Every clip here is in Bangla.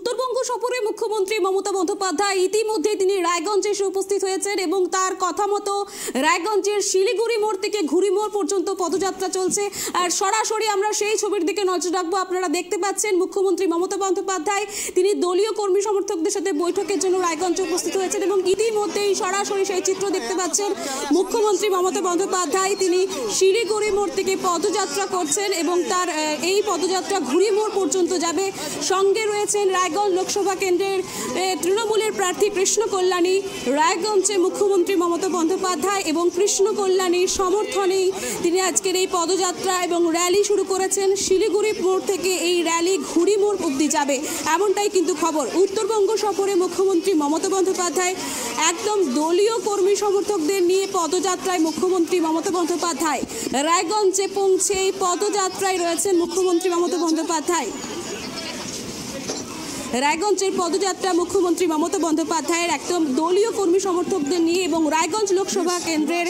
উত্তরবঙ্গ সফরে মুখ্যমন্ত্রী মমতা বন্দ্যোপাধ্যায় ইতিমধ্যে তিনি রায়গঞ্জে এসে উপস্থিত হয়েছেন এবং তার কথা মতো রায়গঞ্জের শিলিগুড়ি মোড় থেকে ঘুরি মোড় পর্যন্ত পদযাত্রা চলছে। আর সরাসরি আমরা সেই ছবির দিকে নজর রাখবো। আপনারা দেখতে পাচ্ছেন মুখ্যমন্ত্রী মমতা বন্দ্যোপাধ্যায় তিনি দলীয় কর্মী সমর্থকদের সাথে বৈঠকের জন্য রায়গঞ্জে উপস্থিত হয়েছেন এবং ইতিমধ্যেই সরাসরি সেই চিত্র দেখতে পাচ্ছেন। মুখ্যমন্ত্রী মমতা বন্দ্যোপাধ্যায় তিনি শিলিগুড়ি মোড় থেকে পদযাত্রা করছেন এবং তার এই পদযাত্রা ঘুরি মোড় পর্যন্ত যাবে। সঙ্গে রয়েছেন রায়গঞ্জ লোকসভা কেন্দ্রের তৃণমূলের প্রার্থী কৃষ্ণ কল্যাণী। রায়গঞ্জে মুখ্যমন্ত্রী মমতা বন্দ্যোপাধ্যায় এবং কৃষ্ণ কল্যাণীর সমর্থনেই তিনি আজকের এই পদযাত্রা এবং র্যালি শুরু করেছেন। শিলিগুড়ি মোড় থেকে এই র্যালি ঘুরি মোড় অবধি যাবে, এমনটাই কিন্তু খবর। উত্তরবঙ্গ সফরে মুখ্যমন্ত্রী মমতা বন্দ্যোপাধ্যায় একদম দলীয় কর্মী সমর্থকদের নিয়ে পদযাত্রায় মুখ্যমন্ত্রী মমতা বন্দ্যোপাধ্যায় রায়গঞ্জে পৌঁছে এই পদযাত্রায় রয়েছেন মুখ্যমন্ত্রী মমতা বন্দ্যোপাধ্যায়। রায়গঞ্জের পদযাত্রা মুখ্যমন্ত্রী মমতা বন্দ্যোপাধ্যায়ের একদম দলীয় কর্মী সমর্থকদের নিয়ে এবং রায়গঞ্জ লোকসভা কেন্দ্রের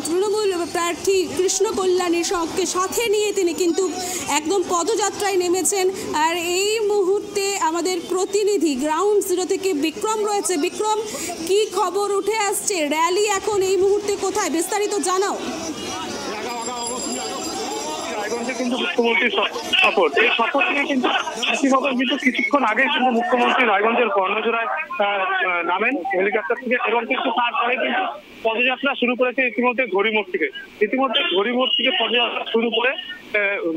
তৃণমূল প্রার্থী কৃষ্ণ কল্যাণীর সাথে নিয়ে তিনি কিন্তু একদম পদযাত্রায় নেমেছেন। আর এই মুহূর্তে আমাদের প্রতিনিধি গ্রাউন্ড জিরো থেকে বিক্রম রয়েছে। বিক্রম, কি খবর উঠে আসছে? র্যালি এখন এই মুহূর্তে কোথায়, বিস্তারিত জানাও। রায়গঞ্জে কিন্তু মুখ্যমন্ত্রীর সফর, এই সফর থেকে কিন্তু কিছুক্ষণ আগে কিন্তু মুখ্যমন্ত্রী রায়গঞ্জের কর্ণজোড়ায় নামেন হেলিকপ্টার থেকে এবং কিন্তু তারপরে কিন্তু পদযাত্রা শুরু করেছে ইতিমধ্যে ঘড়িমোড় থেকে। ইতিমধ্যে ঘড়িমোড় থেকে পদযাত্রা শুরু করে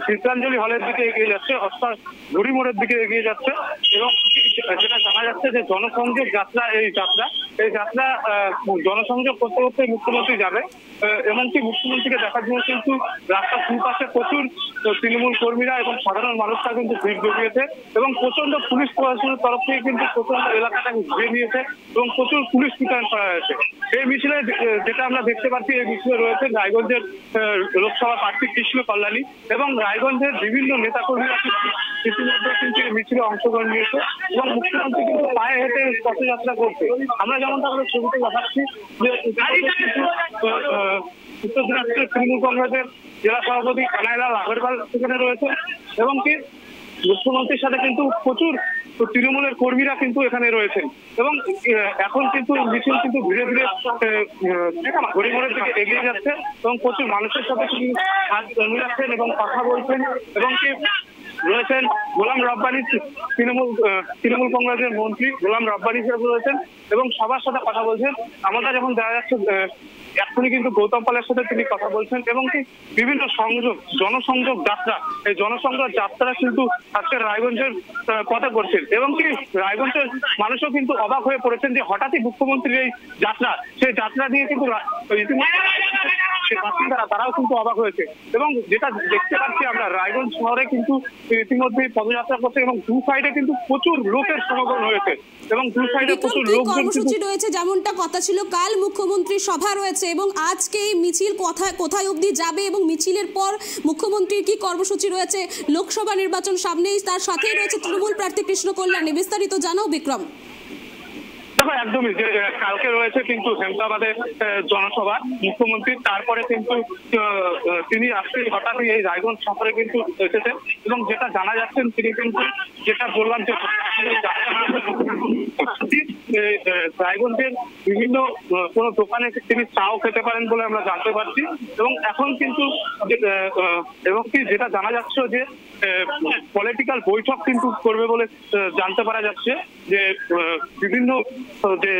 চিত্রাঞ্জলি হলের দিকে এগিয়ে যাচ্ছে, অর্থাৎ ঘড়িমোড়ের দিকে এগিয়ে যাচ্ছে এবং যেটা জানা যাচ্ছে যে জনসংযোগ যাত্রা, এই যাত্রা জনসংযোগ করতে করতে মুখ্যমন্ত্রী যাবে। এমনকি মুখ্যমন্ত্রীকে দেখার জন্য কিন্তু রাস্তার দুপাশে প্রচুর তৃণমূল কর্মীরা এবং সাধারণ মানুষরা কিন্তু ভিড় জমিয়েছে এবং প্রচন্ড পুলিশ প্রশাসনের তরফ থেকে কিন্তু প্রচন্ড এলাকাটাকে ঘিরে নিয়েছে এবং প্রচুর পুলিশ মোতায়েন করা হয়েছে। এই মিছিলে যেটা আমরা দেখতে পাচ্ছি, এই মিছিলে রয়েছে রায়গঞ্জের লোকসভা প্রার্থী কৃষ্ণ কল্যাণী এবং রায়গঞ্জের বিভিন্ন নেতাকর্মীরা ইতিমধ্যে কিন্তু এই মিছিলে অংশগ্রহণ নিয়েছে এবং মুখ্যমন্ত্রী কিন্তু পায়ে হেঁটে পথযাত্রা করছে। আমরা যেমনটা আমরা ছবিতে দেখাচ্ছি যে উত্তর দিনাজপুরের তৃণমূল কংগ্রেসের জেলা সভাপতি কানাইলাল আগরওয়াল সেখানে রয়েছে এবং কি মুখ্যমন্ত্রীর সাথে কিন্তু প্রচুর তৃণমূলের কর্মীরা কিন্তু এখানে রয়েছেন এবং এখন কিন্তু মিছিল কিন্তু ধীরে ধীরে ঘড়িমোড়ের দিকে এগিয়ে যাচ্ছে এবং প্রচুর মানুষের সাথে তিনি হাত মিলাচ্ছেন এবং কথা বলছেন এবং কি রয়েছেন গোলাম রব্বানী, তৃণমূল কংগ্রেসের মন্ত্রী গোলাম রব্বানী সাহেব রয়েছেন এবং সবার সাথে কথা বলছেন। আমাদের এখন দেখা যাচ্ছে এখনই কিন্তু গৌতম পালের সাথে তিনি কথা বলছেন এবং কি বিভিন্ন জনসংযোগ যাত্রা, এই জনসংযোগ যাত্রা কিন্তু আজকে রায়গঞ্জের পথে করছেন এবং কি রায়গঞ্জের মানুষও কিন্তু অবাক হয়ে পড়েছেন যে হঠাৎই মুখ্যমন্ত্রীর এই যাত্রা, সেই যাত্রা দিয়ে কিন্তু তারাও কিন্তু অবাক হয়েছে এবং যেটা দেখতে পাচ্ছি আমরা রায়গঞ্জ শহরে কিন্তু ইতিমধ্যে পদযাত্রা করছে এবং দু সাইডে কিন্তু প্রচুর লোকের সমাগম হয়েছে এবং দু সাইডে প্রচুর লোক কর্মসূচি রয়েছে। যেমনটা কথা ছিল, কাল মুখ্যমন্ত্রীর সভা রয়েছে এবং আজকে এই মিছিল কোথায় অবধি যাবে এবং মিছিলের পর মুখ্যমন্ত্রীর কি কর্মসূচি রয়েছে? লোকসভা নির্বাচন সামনেই, তার সাথেই রয়েছে তৃণমূল প্রার্থী কৃষ্ণ কল্যাণী। বিস্তারিত জানাও বিক্রম। দেখো, একদমই যে কালকে রয়েছে কিন্তু হেমতাবাদে জনসভা মুখ্যমন্ত্রী, তারপরে কিন্তু তিনি আজকে হঠাৎই এই রায়গঞ্জ সফরে কিন্তু এসেছেন এবং যেটা জানা যাচ্ছেন তিনি কিন্তু যেটা বললাম যে রায়গঞ্জের বিভিন্ন কোনো দোকানে তিনি চাও খেতে পারেন বলে আমরা জানতে পারছি এবং এখন কিন্তু এবং কি যেটা জানা যাচ্ছে যে পলিটিক্যাল বৈঠক কিন্তু করবে বলে জানতে পারা যাচ্ছে যে বিভিন্ন যে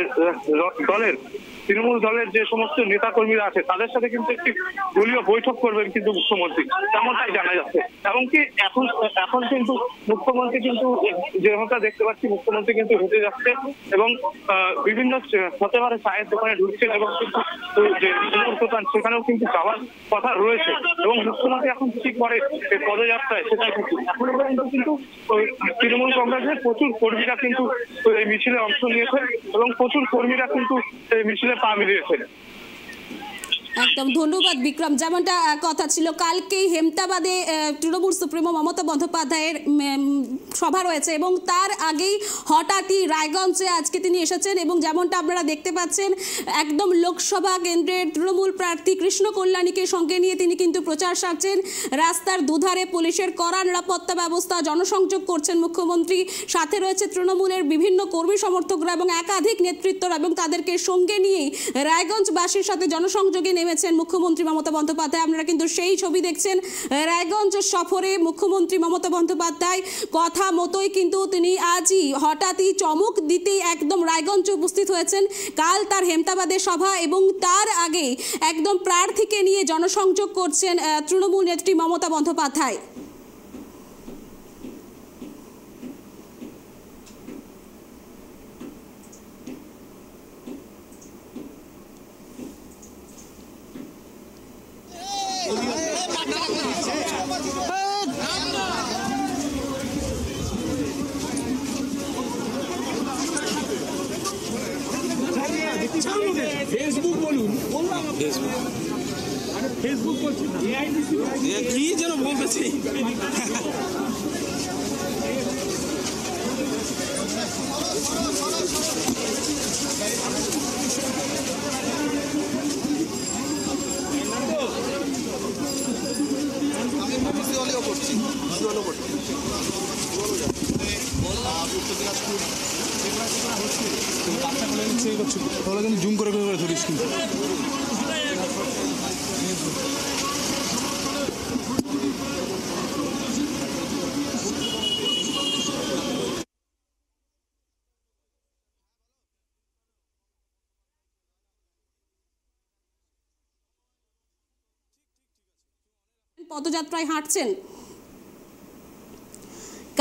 দলের তৃণমূল দলের যে সমস্ত নেতা কর্মীরা আছে তাদের সাথে কিন্তু একটি দলীয় বৈঠক করবেন কিন্তু মুখ্যমন্ত্রী, তেমনটাই জানা যাচ্ছে। এমনকি এখন কিন্তু মুখ্যমন্ত্রী কিন্তু যেমনটা দেখতে পাচ্ছি মুখ্যমন্ত্রী কিন্তু হেঁটে যাচ্ছে এবং বিভিন্ন হতে পারে চায়ের দোকানে ঢুকছেন এবং কিন্তু যে দোকান সেখানেও কিন্তু যাওয়ার কথা রয়েছে এবং মুখ্যমন্ত্রী এখন কি করে এই পদযাত্রায় সেটাই কিন্তু এখন কিন্তু তৃণমূল কংগ্রেসের প্রচুর কর্মীরা কিন্তু এই মিছিলে অংশ নিয়েছে এবং প্রচুর কর্মীরা কিন্তু এই মিছিলে পা মিলিয়েছে। একদম ধন্যবাদ বিক্রম। যেমনটা কথা ছিল, কালকেই হেমতাবাদে তৃণমূল সুপ্রিমো মমতা বন্দ্যোপাধ্যায়ের সভা রয়েছে এবং তার আগেই হঠাৎই রায়গঞ্জে আজকে তিনি এসেছেন এবং যেমনটা আপনারা দেখতে পাচ্ছেন একদম লোকসভা কেন্দ্রের তৃণমূল প্রার্থী কৃষ্ণ কল্যাণীকে সঙ্গে নিয়ে তিনি কিন্তু প্রচার সারছেন। রাস্তার দুধারে পুলিশের কড়া নিরাপত্তা ব্যবস্থা, জনসংযোগ করছেন মুখ্যমন্ত্রী। সাথে রয়েছে তৃণমূলের বিভিন্ন কর্মী সমর্থকরা এবং একাধিক নেতৃত্বরা এবং তাদেরকে সঙ্গে নিয়েই রায়গঞ্জবাসীর সাথে জনসংযোগে নেমেছেন মুখ্যমন্ত্রী মমতা বন্দ্যোপাধ্যায়। আপনারা কিন্তু সেই ছবি দেখছেন। রায়গঞ্জ সফরে মুখ্যমন্ত্রী মমতা বন্দ্যোপাধ্যায় কথা মতোই কিন্তু তিনি আজই হঠাৎই চমক দিতেই একদম রায়গঞ্জে উপস্থিত হয়েছেন। কাল তার হেমতাবাদে সভা এবং তার আগে একদম প্রার্থীকে নিয়ে জনসংযোগ করছেন তৃণমূল নেত্রী মমতা বন্দ্যোপাধ্যায়। ফেসবুক বলুন, ফেসবুক বলছি কি যেন বলতেছি। জুম করে ধরিস কিন্তু পদযাত্রায় হাঁটছেন।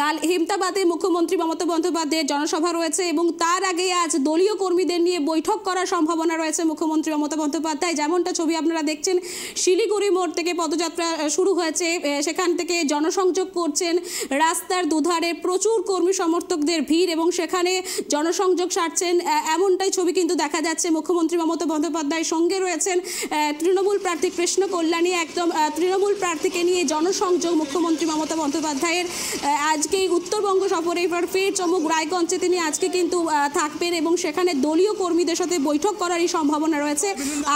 কাল হেমতাবাদে মুখ্যমন্ত্রী মমতা বন্দ্যোপাধ্যায়ের জনসভা রয়েছে এবং তার আগে আজ দলীয় কর্মীদের নিয়ে বৈঠক করার সম্ভাবনা রয়েছে মুখ্যমন্ত্রী মমতা বন্দ্যোপাধ্যায়। যেমনটা ছবি আপনারা দেখছেন, শিলিগুড়ি মোড় থেকে পদযাত্রা শুরু হয়েছে, সেখান থেকে জনসংযোগ করছেন। রাস্তার দুধারে প্রচুর কর্মী সমর্থকদের ভিড় এবং সেখানে জনসংযোগ সারছেন, এমনটাই ছবি কিন্তু দেখা যাচ্ছে। মুখ্যমন্ত্রী মমতা বন্দ্যোপাধ্যায়ের সঙ্গে রয়েছেন তৃণমূল প্রার্থী কৃষ্ণ কল্যাণী। একদম তৃণমূল প্রার্থীকে নিয়ে জনসংযোগ মুখ্যমন্ত্রী মমতা বন্দ্যোপাধ্যায়ের। আজকে উত্তরবঙ্গ সফরে এবার ফের চমক, রায়গঞ্জে তিনি আজকে কিন্তু থাকবেন এবং সেখানে দলীয় কর্মীদের সাথে বৈঠক করারই সম্ভাবনা রয়েছে।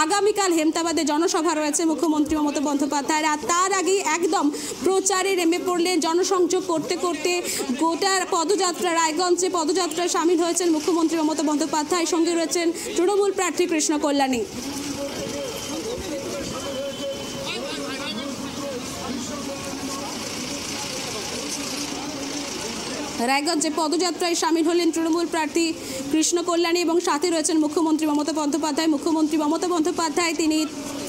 আগামীকাল হেমতাবাদে জনসভা রয়েছে মুখ্যমন্ত্রী মমতা বন্দ্যোপাধ্যায়ের। আর তার আগেই একদম প্রচারে নেমে পড়লেন, জনসংযোগ করতে করতে গোটার পদযাত্রা, রায়গঞ্জে পদযাত্রায় সামিল হয়েছেন মুখ্যমন্ত্রী মমতা বন্দ্যোপাধ্যায়। সঙ্গে রয়েছেন তৃণমূল প্রার্থী কৃষ্ণ কল্যাণী। রায়গঞ্জে পদযাত্রায় সামিল হলেন তৃণমূল প্রার্থী কৃষ্ণ কল্যাণী এবং সাথে রয়েছেন মুখ্যমন্ত্রী মমতা বন্দ্যোপাধ্যায়। মুখ্যমন্ত্রী মমতা বন্দ্যোপাধ্যায় তিনি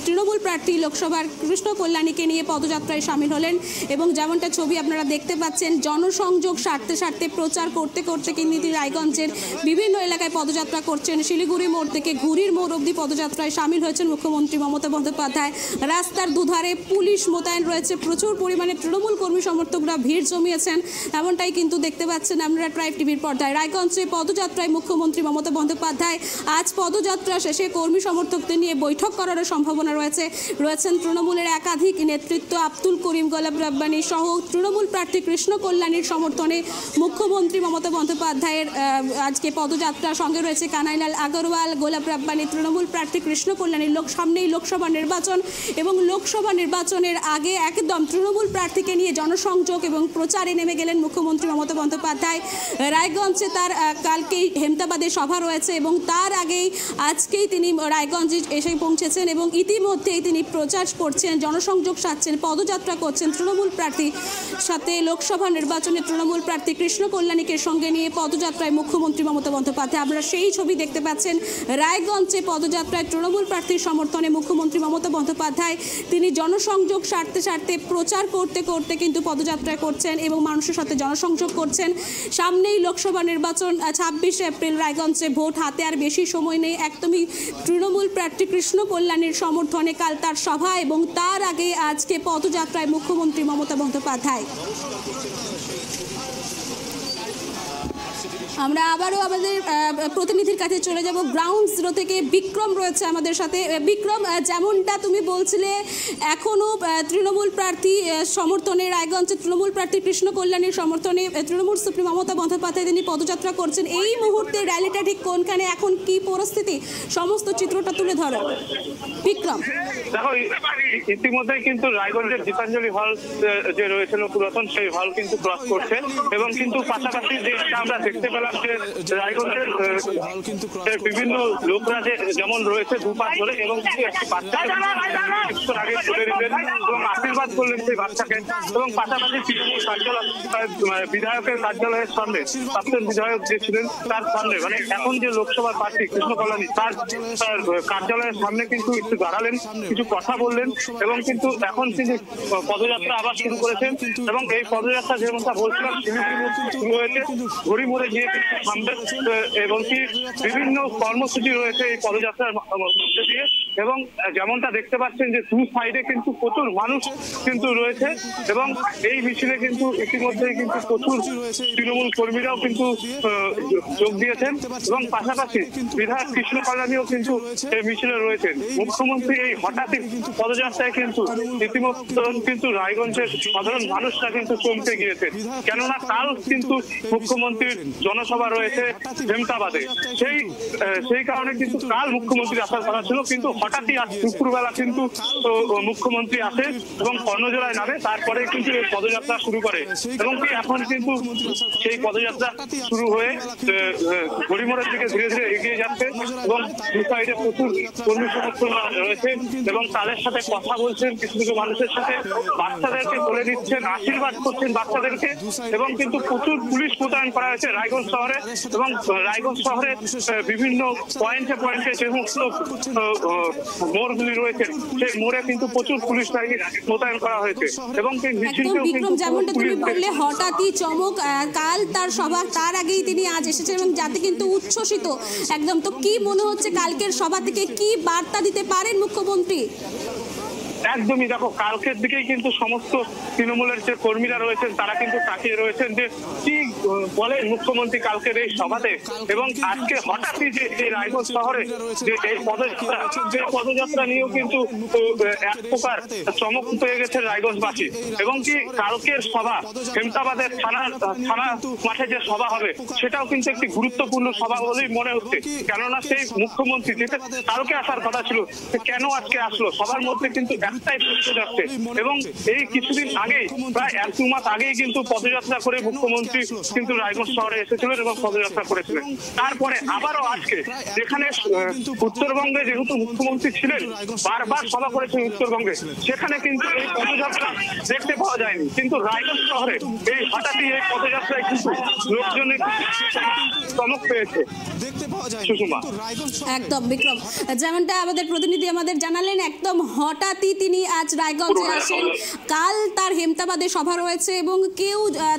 তৃণমূল প্রার্থী লোকসভার কৃষ্ণ কল্যাণীকে নিয়ে পদযাত্রায় সামিল হলেন এবং যেমনটা ছবি আপনারা দেখতে পাচ্ছেন, জনসংযোগ সারতে সারতে প্রচার করতে করতে কিন্তু রায়গঞ্জের বিভিন্ন এলাকায় পদযাত্রা করছেন। শিলিগুড়ি মোড় থেকে ঘুরির মোড় অবধি পদযাত্রায় সামিল হয়েছেন মুখ্যমন্ত্রী মমতা বন্দ্যোপাধ্যায়। রাস্তার দুধারে পুলিশ মোতায়েন রয়েছে, প্রচুর পরিমাণে তৃণমূল কর্মী সমর্থকরা ভিড় জমিয়েছেন, এমনটাই কিন্তু দেখতে পাচ্ছেন আপনারা ট্রাইব টিভির পর্দায়। রায়গঞ্জে পদযাত্রায় মুখ্যমন্ত্রী মমতা বন্দ্যোপাধ্যায় আজ পদযাত্রা শেষে কর্মী সমর্থকদের নিয়ে বৈঠক করার সম্ভাবনা রয়েছেন তৃণমূলের একাধিক নেতৃত্ব। আব্দুল করিম, গোলাপ রাব্বানি সহ তৃণমূল প্রার্থী কৃষ্ণ কল্যাণীর সমর্থনে মুখ্যমন্ত্রী মমতা বন্দ্যোপাধ্যায়ের আজকে পদযাত্রা। সঙ্গে রয়েছে কানাইলাল আগরওয়াল, গোলাপ রাব্বানি, তৃণমূল প্রার্থী কৃষ্ণ কল্যাণীর। সামনেই লোকসভা নির্বাচন এবং লোকসভা নির্বাচনের আগে একদম তৃণমূল প্রার্থীকে নিয়ে জনসংযোগ এবং প্রচারে নেমে গেলেন মুখ্যমন্ত্রী মমতা বন্দ্যোপাধ্যায়। রায়গঞ্জে তার কালকেই হেমতাবাদে সভা রয়েছে এবং তার আগেই আজকেই তিনি রায়গঞ্জে এসে পৌঁছেছেন এবং ইতিমধ্যেই তিনি প্রচার করছেন, জনসংযোগ সারছেন, পদযাত্রা করছেন তৃণমূল প্রার্থী সাথে লোকসভা নির্বাচনে তৃণমূল প্রার্থী কৃষ্ণ কল্যাণীকে সঙ্গে নিয়ে পদযাত্রায় মুখ্যমন্ত্রী মমতা বন্দ্যোপাধ্যায়। আপনারা সেই ছবি দেখতে পাচ্ছেন। রায়গঞ্জে পদযাত্রায় তৃণমূল প্রার্থীর সমর্থনে মুখ্যমন্ত্রী মমতা বন্দ্যোপাধ্যায় তিনি জনসংযোগ সারতে সারতে প্রচার করতে করতে কিন্তু পদযাত্রা করছেন এবং মানুষের সাথে জনসংযোগ করছেন। সামনেই লোকসভা নির্বাচন, 26 এপ্রিল রায়গঞ্জে ভোট হাতে, আর বেশি সময় নেই। একদমই তৃণমূল প্রার্থী কৃষ্ণ কল্যাণীর সমর্থনে কাল তার সভা এবং তার আগে আজকে পদযাত্রায় মুখ্যমন্ত্রী মমতা বন্দ্যোপাধ্যায়। আমরা আবারও আমাদের প্রতিনিধির কাছে চলে যাব। গ্রাউন্ড জিরো থেকে বিক্রম রয়েছে আমাদের সাথে। বিক্রম, যেমনটা তুমি বলছিলে এখনও তৃণমূল প্রার্থী সমর্থনে, রায়গঞ্জে তৃণমূল প্রার্থী কৃষ্ণ কল্যাণীর সমর্থনে তৃণমূল সুপ্রিম মমতা বন্দ্যোপাধ্যায় তিনি পদযাত্রা করছেন। এই মুহূর্তে র্যালিটা ঠিক কোনখানে, এখন কি পরিস্থিতি, সমস্ত চিত্রটা তুলে ধরো বিক্রম। দেখো, ইতিমধ্যে কিন্তু রায়গঞ্জের গীতাঞ্জলি হল যে রয়েছিল পুরাতন, সেই হল কিন্তু ক্রস করছে এবং কিন্তু পাশাপাশি যে আমরা দেখতে পেলাম যে রায়গঞ্জের বিভিন্ন লোকরা যেমন রয়েছে দুপাশ ধরে এবং আগে তুলে দিলেন এবং আশীর্বাদ করলেন সেই বাচ্চাকে এবং পাশাপাশি বিধায়কের কার্যালয়ের সামনে প্রাক্তন বিধায়ক যে ছিলেন তার সামনে, মানে এখন যে লোকসভার প্রার্থী কৃষ্ণ কল্যাণী তার কার্যালয়ের সামনে কিন্তু একটু দাঁড়ালেন, কিছু কথা বললেন এবং কিন্তু এখন কিন্তু পদযাত্রা আবার শুরু করেছেন এবং এই পদযাত্রা যেমনটা বলছিলাম শুরু হয়েছে ঘড়ি মোড়ে গিয়ে কিন্তু থামবে এবং কি বিভিন্ন কর্মসূচি রয়েছে এই পদযাত্রার মধ্যে দিয়ে এবং যেমনটা দেখতে পাচ্ছেন যে দু সাইডে কিন্তু প্রচুর মানুষ কিন্তু রয়েছে এবং এই মিছিলে কিন্তু ইতিমধ্যেই কিন্তু প্রচুর তৃণমূল কর্মীরাও কিন্তু যোগ দিয়েছেন এবং পাশাপাশি বিধায়ক কৃষ্ণ কল্যাণীও কিন্তু এই মিছিলে রয়েছেন। মুখ্যমন্ত্রী এই হঠাৎই পদযাত্রায় কিন্তু ইতিমধ্যে কিন্তু রায়গঞ্জের সাধারণ মানুষরা কিন্তু চমকে গিয়েছেন, কেননা কাল কিন্তু মুখ্যমন্ত্রীর জনসভা রয়েছে হেমতাবাদে, সেই কারণে কিন্তু কাল মুখ্যমন্ত্রী আসার কথা ছিল, কিন্তু হঠাৎই আজ দুপুরবেলা কিন্তু মুখ্যমন্ত্রী আসে এবং কর্ণজোড়ায় নামে, তারপরে কিন্তু এই পদযাত্রা শুরু করে এবং এখন কিন্তু সেই পদযাত্রা শুরু হয়ে গড়িমোড়ের দিকে ধীরে ধীরে এগিয়ে যাচ্ছে এবং দু সাইডে প্রচুর কর্মী সমর্থন রয়েছে এবং তাদের সাথে কথা বলছেন, কিছু কিছু মানুষের সাথে বাচ্চাদেরকে বলে দিচ্ছেন, আশীর্বাদ করছেন বাচ্চাদেরকে এবং কিন্তু প্রচুর পুলিশ মোতায়েন করা হয়েছে রায়গঞ্জ শহরে এবং রায়গঞ্জ শহরে বিভিন্ন পয়েন্টে পয়েন্টে যে সমস্ত মোড়গুলি রয়েছে সেই মোড়ে কিন্তু প্রচুর পুলিশ বাহিনী মোতায়েন করা হয়েছে এবং বিক্রম, যেমনটা তুমি বললে হঠাৎই চমক, কাল তার সভা, তার আগেই তিনি আজ এসেছেন এবং যাতে কিন্তু উচ্ছ্বসিত একদম। তো কি মনে হচ্ছে কালকের সভা থেকে কি বার্তা দিতে পারেন মুখ্যমন্ত্রী? একদমই, দেখো কালকের দিকেই কিন্তু সমস্ত তৃণমূলের যে কর্মীরা রয়েছেন তারা কিন্তু তাকিয়ে রয়েছেন যে কি বলেন মুখ্যমন্ত্রী কালকের এই সভাতে এবং আজকে হঠাৎই যে এই রায়গঞ্জ শহরে যে এই পদযাত্রা নিয়েও কিন্তু এক প্রকার চমক পেয়ে গেছে রায়গঞ্জবাসী এবং কি কালকের সভা হেমতাবাদের থানা মাঠে যে সভা হবে সেটাও কিন্তু একটি গুরুত্বপূর্ণ সভা বলেই মনে হচ্ছে, কেননা সেই মুখ্যমন্ত্রী যেটা কালকে আসার কথা ছিল কেন আজকে আসলো, সবার মধ্যে কিন্তু একটাই প্রশ্ন যাচ্ছে এবং এই কিছুদিন আগেই প্রায় 1-2 মাস আগেই কিন্তু পদযাত্রা করে মুখ্যমন্ত্রী কিন্তু রায়গঞ্জ শহরে এসেছিলেন এবং পদযাত্রা করেছিলেন। তারপরে আবারও আজকে যেখানে উত্তরবঙ্গে যেহেতু মুখ্যমন্ত্রী ছিলেন বারবার সভা করেছেন উত্তরবঙ্গে, সেখানে কিন্তু এই পদযাত্রা দেখতে পাওয়া যায়নি, কিন্তু রায়গঞ্জ শহরে এই হঠাৎই এই পদযাত্রায় কিন্তু লোকজনের চমক পেয়েছে। সুষমা, একদম বিক্রম, যেমনটা আমাদের প্রতিনিধি আমাদের জানালেন, একদম হঠাৎই তিনি আজ রায়গঞ্জে আসেন। কাল তার হেমতাবাদে সভা রয়েছে এবং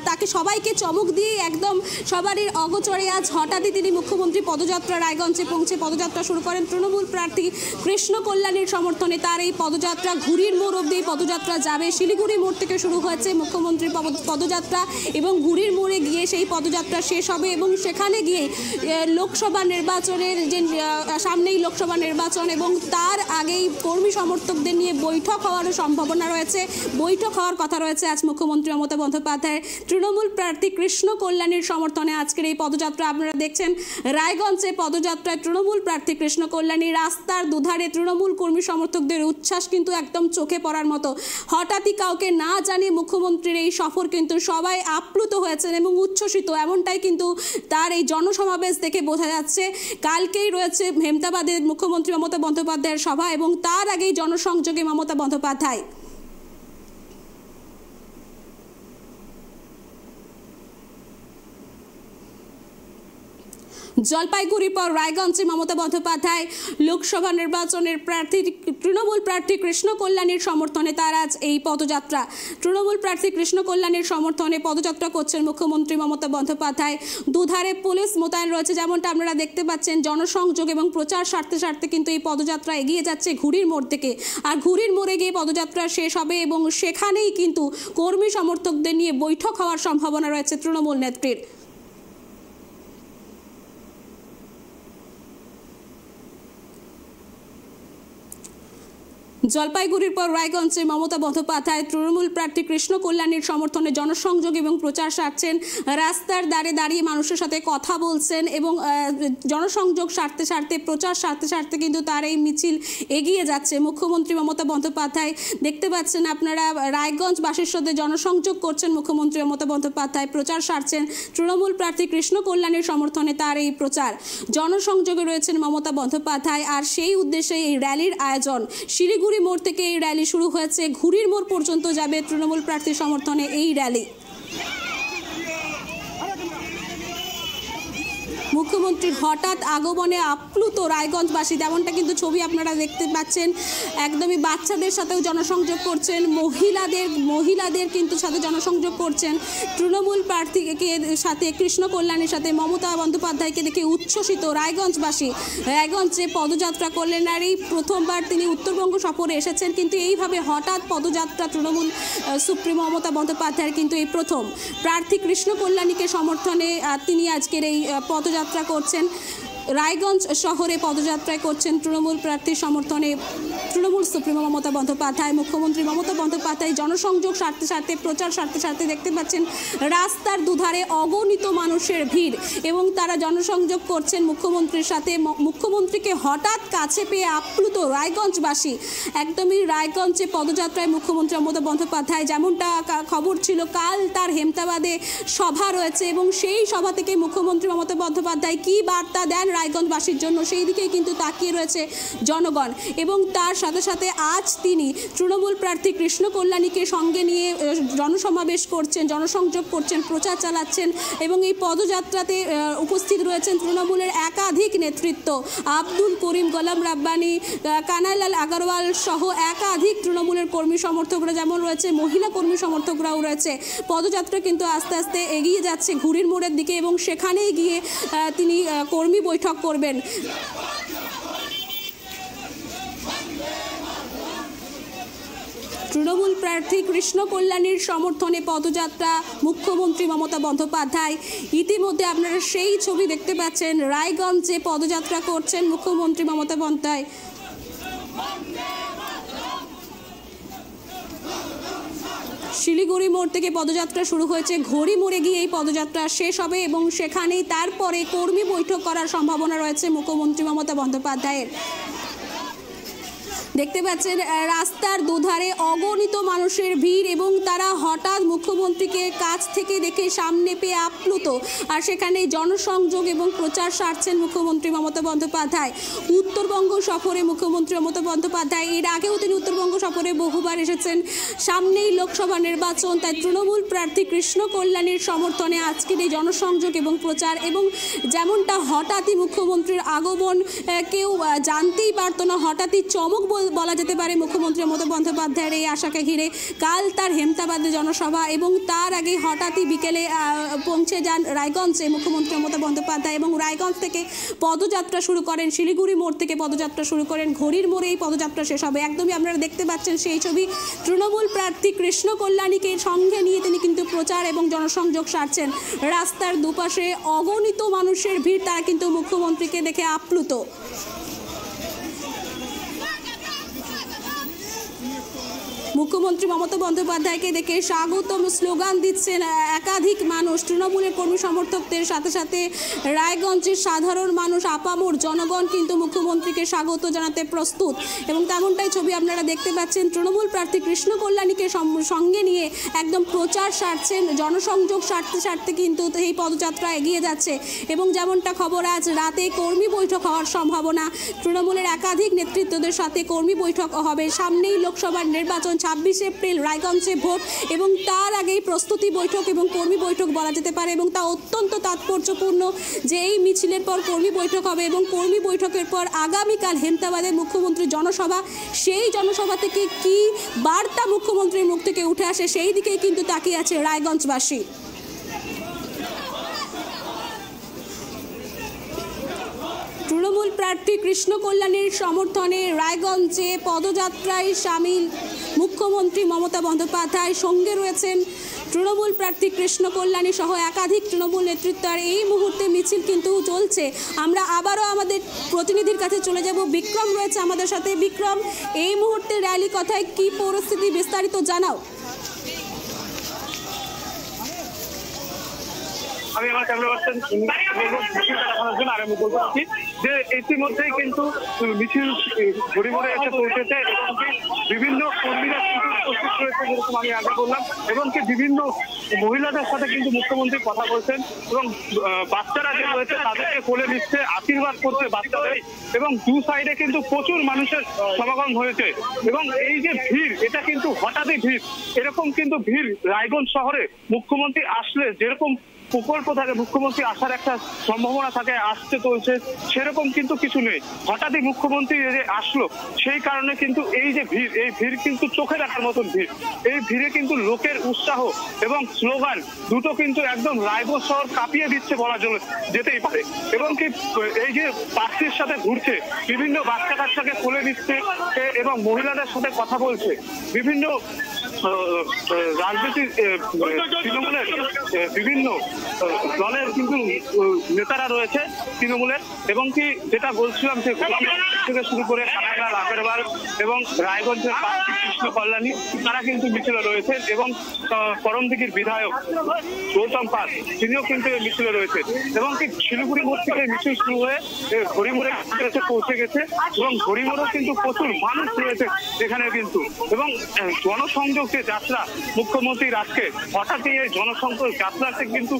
তাকে সবাইকে চমক দিয়ে একদম সবারই অগোচরে আজ হঠাৎই তিনি মুখ্যমন্ত্রী পদযাত্রা রায়গঞ্জে পৌঁছে পদযাত্রা শুরু করেন। তৃণমূল প্রার্থী কৃষ্ণ কল্যাণীর সমর্থনে তার এই পদযাত্রা ঘুরির মোড় অব্দি পদযাত্রা যাবে। শিলিগুড়ি মোড় থেকে শুরু হয়েছে মুখ্যমন্ত্রীর পদযাত্রা এবং ঘুরির মোড়ে গিয়ে সেই পদযাত্রা শেষ হবে এবং সেখানে গিয়ে লোকসভা নির্বাচনের যে সামনেই লোকসভা নির্বাচন এবং তার আগেই কর্মী সমর্থকদের নিয়ে বৈঠক হওয়ারও সম্ভাবনা রয়েছে, বৈঠক হওয়ার কথা রয়েছে আজ মুখ্যমন্ত্রী মমতা বন্দ্যোপাধ্যায়ের। তৃণমূল প্রার্থী কৃষ্ণ কল্যাণীর সমর্থনে আজকের এই পদযাত্রা আপনারা দেখছেন। রায়গঞ্জে পদযাত্রায় তৃণমূল প্রার্থী কৃষ্ণ কল্যাণী, রাস্তার দুধারে তৃণমূল কর্মী সমর্থকদের উচ্ছ্বাস কিন্তু একদম চোখে পড়ার মতো। হঠাৎই কাউকে না জানিয়ে মুখ্যমন্ত্রীর এই সফর কিন্তু সবাই আপ্লুত হয়েছেন এবং উচ্ছ্বসিত, এমনটাই কিন্তু তার এই জনসমাবেশ দেখে বোঝা যাচ্ছে। কালকেই রয়েছে হেমতাবাদে মুখ্যমন্ত্রী মমতা বন্দ্যোপাধ্যায়ের সভা এবং তার আগেই জনসংযোগে মমতা বন্দ্যোপাধ্যায়। জলপাইগুড়ির পর রায়গঞ্জে মমতা বন্দ্যোপাধ্যায় লোকসভা নির্বাচনের প্রার্থী তৃণমূল প্রার্থী কৃষ্ণ কল্যাণীর সমর্থনে তার আজ এই পদযাত্রা। তৃণমূল প্রার্থী কৃষ্ণ কল্যাণীর সমর্থনে পদযাত্রা করছেন মুখ্যমন্ত্রী মমতা বন্দ্যোপাধ্যায়। দুধারে পুলিশ মোতায়েন রয়েছে, যেমনটা আপনারা দেখতে পাচ্ছেন। জনসংযোগ এবং প্রচার সারতে কিন্তু এই পদযাত্রা এগিয়ে যাচ্ছে ঘুরির মোড় থেকে, আর ঘুরির মোড়ে গিয়ে পদযাত্রা শেষ হবে এবং সেখানেই কিন্তু কর্মী সমর্থকদের নিয়ে বৈঠক হওয়ার সম্ভাবনা রয়েছে তৃণমূল নেত্রীর। জলপাইগুড়ির পর রায়গঞ্জে মমতা বন্দ্যোপাধ্যায় তৃণমূল প্রার্থী কৃষ্ণ কল্যাণীর সমর্থনে জনসংযোগ এবং প্রচার সারছেন। রাস্তার ধারে দাঁড়িয়ে মানুষের সাথে কথা বলছেন এবং জনসংযোগ সারতে সারতে প্রচার সারতে সারতে কিন্তু তার এই মিছিল এগিয়ে যাচ্ছে। মুখ্যমন্ত্রী মমতা বন্দ্যোপাধ্যায় দেখতে পাচ্ছেন আপনারা, রায়গঞ্জবাসীর সাথে জনসংযোগ করছেন মুখ্যমন্ত্রী মমতা বন্দ্যোপাধ্যায়, প্রচার সারছেন তৃণমূল প্রার্থী কৃষ্ণ কল্যাণীর সমর্থনে তার এই প্রচার। জনসংযোগে রয়েছেন মমতা বন্দ্যোপাধ্যায়, আর সেই উদ্দেশ্যে এই র্যালির আয়োজন। শিলিগুড়ি মোড় থেকে এই র্যালি শুরু হয়েছে, ঘুরির মোড় পর্যন্ত যাবে তৃণমূল প্রার্থী সমর্থনে এই র্যালি। মুখ্যমন্ত্রীর হঠাৎ আগমনে আপ্লুত রায়গঞ্জবাসী, তেমনটা কিন্তু ছবি আপনারা দেখতে পাচ্ছেন। একদমই বাচ্চাদের সাথেও জনসংযোগ করছেন, মহিলাদের কিন্তু সাথে জনসংযোগ করছেন। তৃণমূল প্রার্থীকে সাথে কৃষ্ণ কল্যাণীর সাথে মমতা বন্দ্যোপাধ্যায়কে দেখে উচ্ছ্বসিত রায়গঞ্জবাসী। রায়গঞ্জে পদযাত্রা করলেন, আর এই প্রথমবার তিনি উত্তরবঙ্গ সফরে এসেছেন, কিন্তু এইভাবে হঠাৎ পদযাত্রা তৃণমূল সুপ্রিমো মমতা বন্দ্যোপাধ্যায়ের কিন্তু এই প্রথম। প্রার্থী কৃষ্ণ কল্যাণীকে সমর্থনে তিনি আজকের এই পদযাত্রা করছেন। রায়গঞ্জ শহরে পদযাত্রায় করছেন তৃণমূল প্রার্থীর সমর্থনে তৃণমূল সুপ্রিমো মমতা বন্দ্যোপাধ্যায়। মুখ্যমন্ত্রী মমতা বন্দ্যোপাধ্যায় জনসংযোগ সারতে সারতে প্রচার সারতে সারতে দেখতে পাচ্ছেন রাস্তার দুধারে অগণিত মানুষের ভিড় এবং তারা জনসংযোগ করছেন মুখ্যমন্ত্রীর সাথে। মুখ্যমন্ত্রীকে হঠাৎ কাছে পেয়ে আপ্লুত রায়গঞ্জবাসী। একদমই রায়গঞ্জে পদযাত্রায় মুখ্যমন্ত্রী মমতা বন্দ্যোপাধ্যায়, যেমনটা খবর ছিল কাল তার হেমতাবাদে সভা রয়েছে এবং সেই সভা থেকে মুখ্যমন্ত্রী মমতা বন্দ্যোপাধ্যায় কী বার্তা দেন রায়গঞ্জবাসীর জন্য, সেই দিকেই কিন্তু তাকিয়ে রয়েছে জনগণ। এবং তার সাথে সাথে আজ তিনি তৃণমূল প্রার্থী কৃষ্ণ কল্যাণীকে সঙ্গে নিয়ে জনসমাবেশ করছেন, জনসংযোগ করছেন, প্রচার চালাচ্ছেন এবং এই পদযাত্রাতে উপস্থিত রয়েছেন তৃণমূলের একাধিক নেতৃত্ব। আব্দুল করিম, গোলাম রাব্বানি, কানাইলাল আগরওয়াল সহ একাধিক তৃণমূলের কর্মী সমর্থকরা যেমন রয়েছে, মহিলা কর্মী সমর্থকরাও রয়েছে। পদযাত্রা কিন্তু আস্তে আস্তে এগিয়ে যাচ্ছে ঘুরির মোড়ের দিকে এবং সেখানেই গিয়ে তিনি কর্মী বৈঠক করবেন। তৃণমূল প্রার্থী কৃষ্ণ কল্যাণীর সমর্থনে পদযাত্রা মুখ্যমন্ত্রী মমতা বন্দ্যোপাধ্যায়। ইতিমধ্যে আপনারা সেই ছবি দেখতে পাচ্ছেন, রায়গঞ্জে পদযাত্রা করছেন মুখ্যমন্ত্রী মমতা বন্দ্যোপাধ্যায়। শিলিগুড়ি মোড় থেকে পদযাত্রা শুরু হয়েছে, ঘড়ি মোড়ে গিয়ে এই পদযাত্রা শেষ হবে এবং সেখানেই তারপরে কর্মী বৈঠক করার সম্ভাবনা রয়েছে মুখ্যমন্ত্রী মমতা বন্দ্যোপাধ্যায়ের। দেখতে পাচ্ছেন রাস্তার দুধারে অগণিত মানুষের ভিড় এবং তারা হঠাৎ মুখ্যমন্ত্রীকে কাছ থেকে দেখে সামনে পেয়ে আপ্লুত। আর সেখানে জনসংযোগ এবং প্রচার সারছেন মুখ্যমন্ত্রী মমতা বন্দ্যোপাধ্যায়। উত্তরবঙ্গ সফরে মুখ্যমন্ত্রী মমতা বন্দ্যোপাধ্যায়, এর আগেও তিনি উত্তরবঙ্গ সফরে বহুবার এসেছেন। সামনেই লোকসভা নির্বাচন, তাই তৃণমূল প্রার্থী কৃষ্ণ কল্যাণীর সমর্থনে আজকের এই জনসংযোগ এবং প্রচার। এবং যেমনটা হঠাৎই মুখ্যমন্ত্রীর আগমন কেউ জানতেই পারতো না, হঠাৎই চমক বলা যেতে পারে মুখ্যমন্ত্রী মমতা বন্দ্যোপাধ্যায়ের এই আশাকে ঘিরে। কাল তার হেমতাবাদে জনসভা এবং তার আগে হঠাৎই বিকেলে পৌঁছে যান রায়গঞ্জে মুখ্যমন্ত্রী মমতা বন্দ্যোপাধ্যায় এবং রায়গঞ্জ থেকে পদযাত্রা শুরু করেন। শিলিগুড়ি মোড় থেকে পদযাত্রা শুরু করেন, ঘড়ির মোড়ে এই পদযাত্রা শেষ হবে। একদমই আপনারা দেখতে পাচ্ছেন সেই ছবি। তৃণমূল প্রার্থী কৃষ্ণ কল্যাণীকে সঙ্গে নিয়ে তিনি কিন্তু প্রচার এবং জনসংযোগ সারছেন। রাস্তার দুপাশে অগণিত মানুষের ভিড়, তারা কিন্তু মুখ্যমন্ত্রীকে দেখে আপ্লুত। মুখ্যমন্ত্রী মমতা বন্দ্যোপাধ্যায়কে দেখে স্বাগতম স্লোগান দিচ্ছেন একাধিক মানুষ। তৃণমূলের কর্মী সমর্থকদের সাথে সাথে রায়গঞ্জের সাধারণ মানুষ, আপামর জনগণ কিন্তু মুখ্যমন্ত্রীকে স্বাগত জানাতে প্রস্তুত এবং তেমনটাই ছবি আপনারা দেখতে পাচ্ছেন। তৃণমূল প্রার্থী কৃষ্ণ কল্যাণীকে সঙ্গে নিয়ে একদম প্রচার সারছেন, জনসংযোগ সারতে সারতে কিন্তু এই পদযাত্রা এগিয়ে যাচ্ছে এবং যেমনটা খবর আজ রাতে কর্মী বৈঠক হওয়ার সম্ভাবনা। তৃণমূলের একাধিক নেতৃত্বদের সাথে কর্মী বৈঠক হবে। সামনেই লোকসভার নির্বাচন, 26 এপ্রিল রায়গঞ্জে ভোট এবং তার আগেই প্রস্তুতি বৈঠক এবং কর্মী বৈঠক বলা যেতে পারে এবং তা অত্যন্ত তাৎপর্যপূর্ণ যে এই মিছিলের পর কর্মী বৈঠক হবে এবং কর্মী বৈঠকের পর আগামীকাল হেমতাবাদে মুখ্যমন্ত্রীর জনসভা। সেই জনসভা থেকে কি বার্তা মুখ্যমন্ত্রীর মুখ থেকে উঠে আসে সেই দিকেই কিন্তু তাকিয়ে আছে রায়গঞ্জবাসী। তৃণমূল প্রার্থী কৃষ্ণ কল্যাণীর সমর্থনে রায়গঞ্জে পদযাত্রায় সামিল মুখ্যমন্ত্রী মমতা বন্দ্যোপাধ্যায়। সঙ্গে রয়েছেন তৃণমূল প্রার্থী কৃষ্ণ কল্যাণী সহ একাধিক তৃণমূল নেতৃত্ব। আর এই মুহূর্তে মিছিল কিন্তু চলছে। আমরা আবারও আমাদের প্রতিনিধির কাছে চলে যাব। বিক্রম রয়েছে আমাদের সাথে। বিক্রম, এই মুহূর্তে র্যালি কথায় কি পরিস্থিতি বিস্তারিত জানাও। আমি আমার ক্যামেরা পার্সন দেখানোর জন্য আর আমি বলতে চাচ্ছি যে ইতিমধ্যেই কিন্তু মিছিল ঘড়িমোড়ে এসে পৌঁছেছে এবং বিভিন্ন কর্মীরা কিন্তু উপস্থিত রয়েছে, যেরকম আমি আগে বললাম, এবং কি বিভিন্ন মহিলাদের সাথে কিন্তু মুখ্যমন্ত্রী কথা বলছেন এবং বাচ্চারা যে রয়েছে তাদেরকে কোলে নিচ্ছে, আশীর্বাদ করছে বাচ্চাদের, এবং দু সাইডে কিন্তু প্রচুর মানুষের সমাগম হয়েছে। এবং এই যে ভিড়, এটা কিন্তু হঠাৎই ভিড়, এরকম কিন্তু ভিড় রায়গঞ্জ শহরে মুখ্যমন্ত্রী আসলে যেরকম প্রকল্প থাকে, মুখ্যমন্ত্রী আসার একটা সম্ভাবনা থাকে, আসতে চলছে, সেরকম কিন্তু কিছু নেই। হঠাৎই মুখ্যমন্ত্রী যে আসলো, সেই কারণে কিন্তু এই যে ভিড়, এই ভিড় কিন্তু চোখে দেখার মতন ভিড়। এই ভিড়ে কিন্তু লোকের উৎসাহ এবং স্লোগান দুটো কিন্তু একদম রায়গঞ্জ শহর কাঁপিয়ে দিচ্ছে বলা যেতেই পারে। এবং কি এই যে প্রার্থীর সাথে ঘুরছে, বিভিন্ন বাচ্চা কাচ্চাকে কোলে নিচ্ছে এবং মহিলাদের সাথে কথা বলছে, বিভিন্ন রাজনৈতিক তৃণমূলের বিভিন্ন দলের কিন্তু নেতারা রয়েছে তৃণমূলের। এবং কি যেটা বলছিলাম যে থেকে শুরু করে কানাইলাল আগরওয়াল এবং রায়গঞ্জের প্রার্থী কৃষ্ণ কল্যাণী, তারা কিন্তু মিছিলে রয়েছেন এবং করমদিঘির বিধায়ক গৌতম পাল, তিনিও কিন্তু এই মিছিলে রয়েছে। এবং কি শিলিগুড়ি মোড় থেকে মিছিল শুরু হয়ে ঘড়িমোড়ে এসে পৌঁছে গেছে এবং ঘড়িমোড়েও কিন্তু প্রচুর মানুষ রয়েছে এখানে কিন্তু। এবং জনসংযোগ যে যাত্রা মুখ্যমন্ত্রীর আজকে, হঠাৎই এই জনসংযোগ যাত্রাতে কিন্তু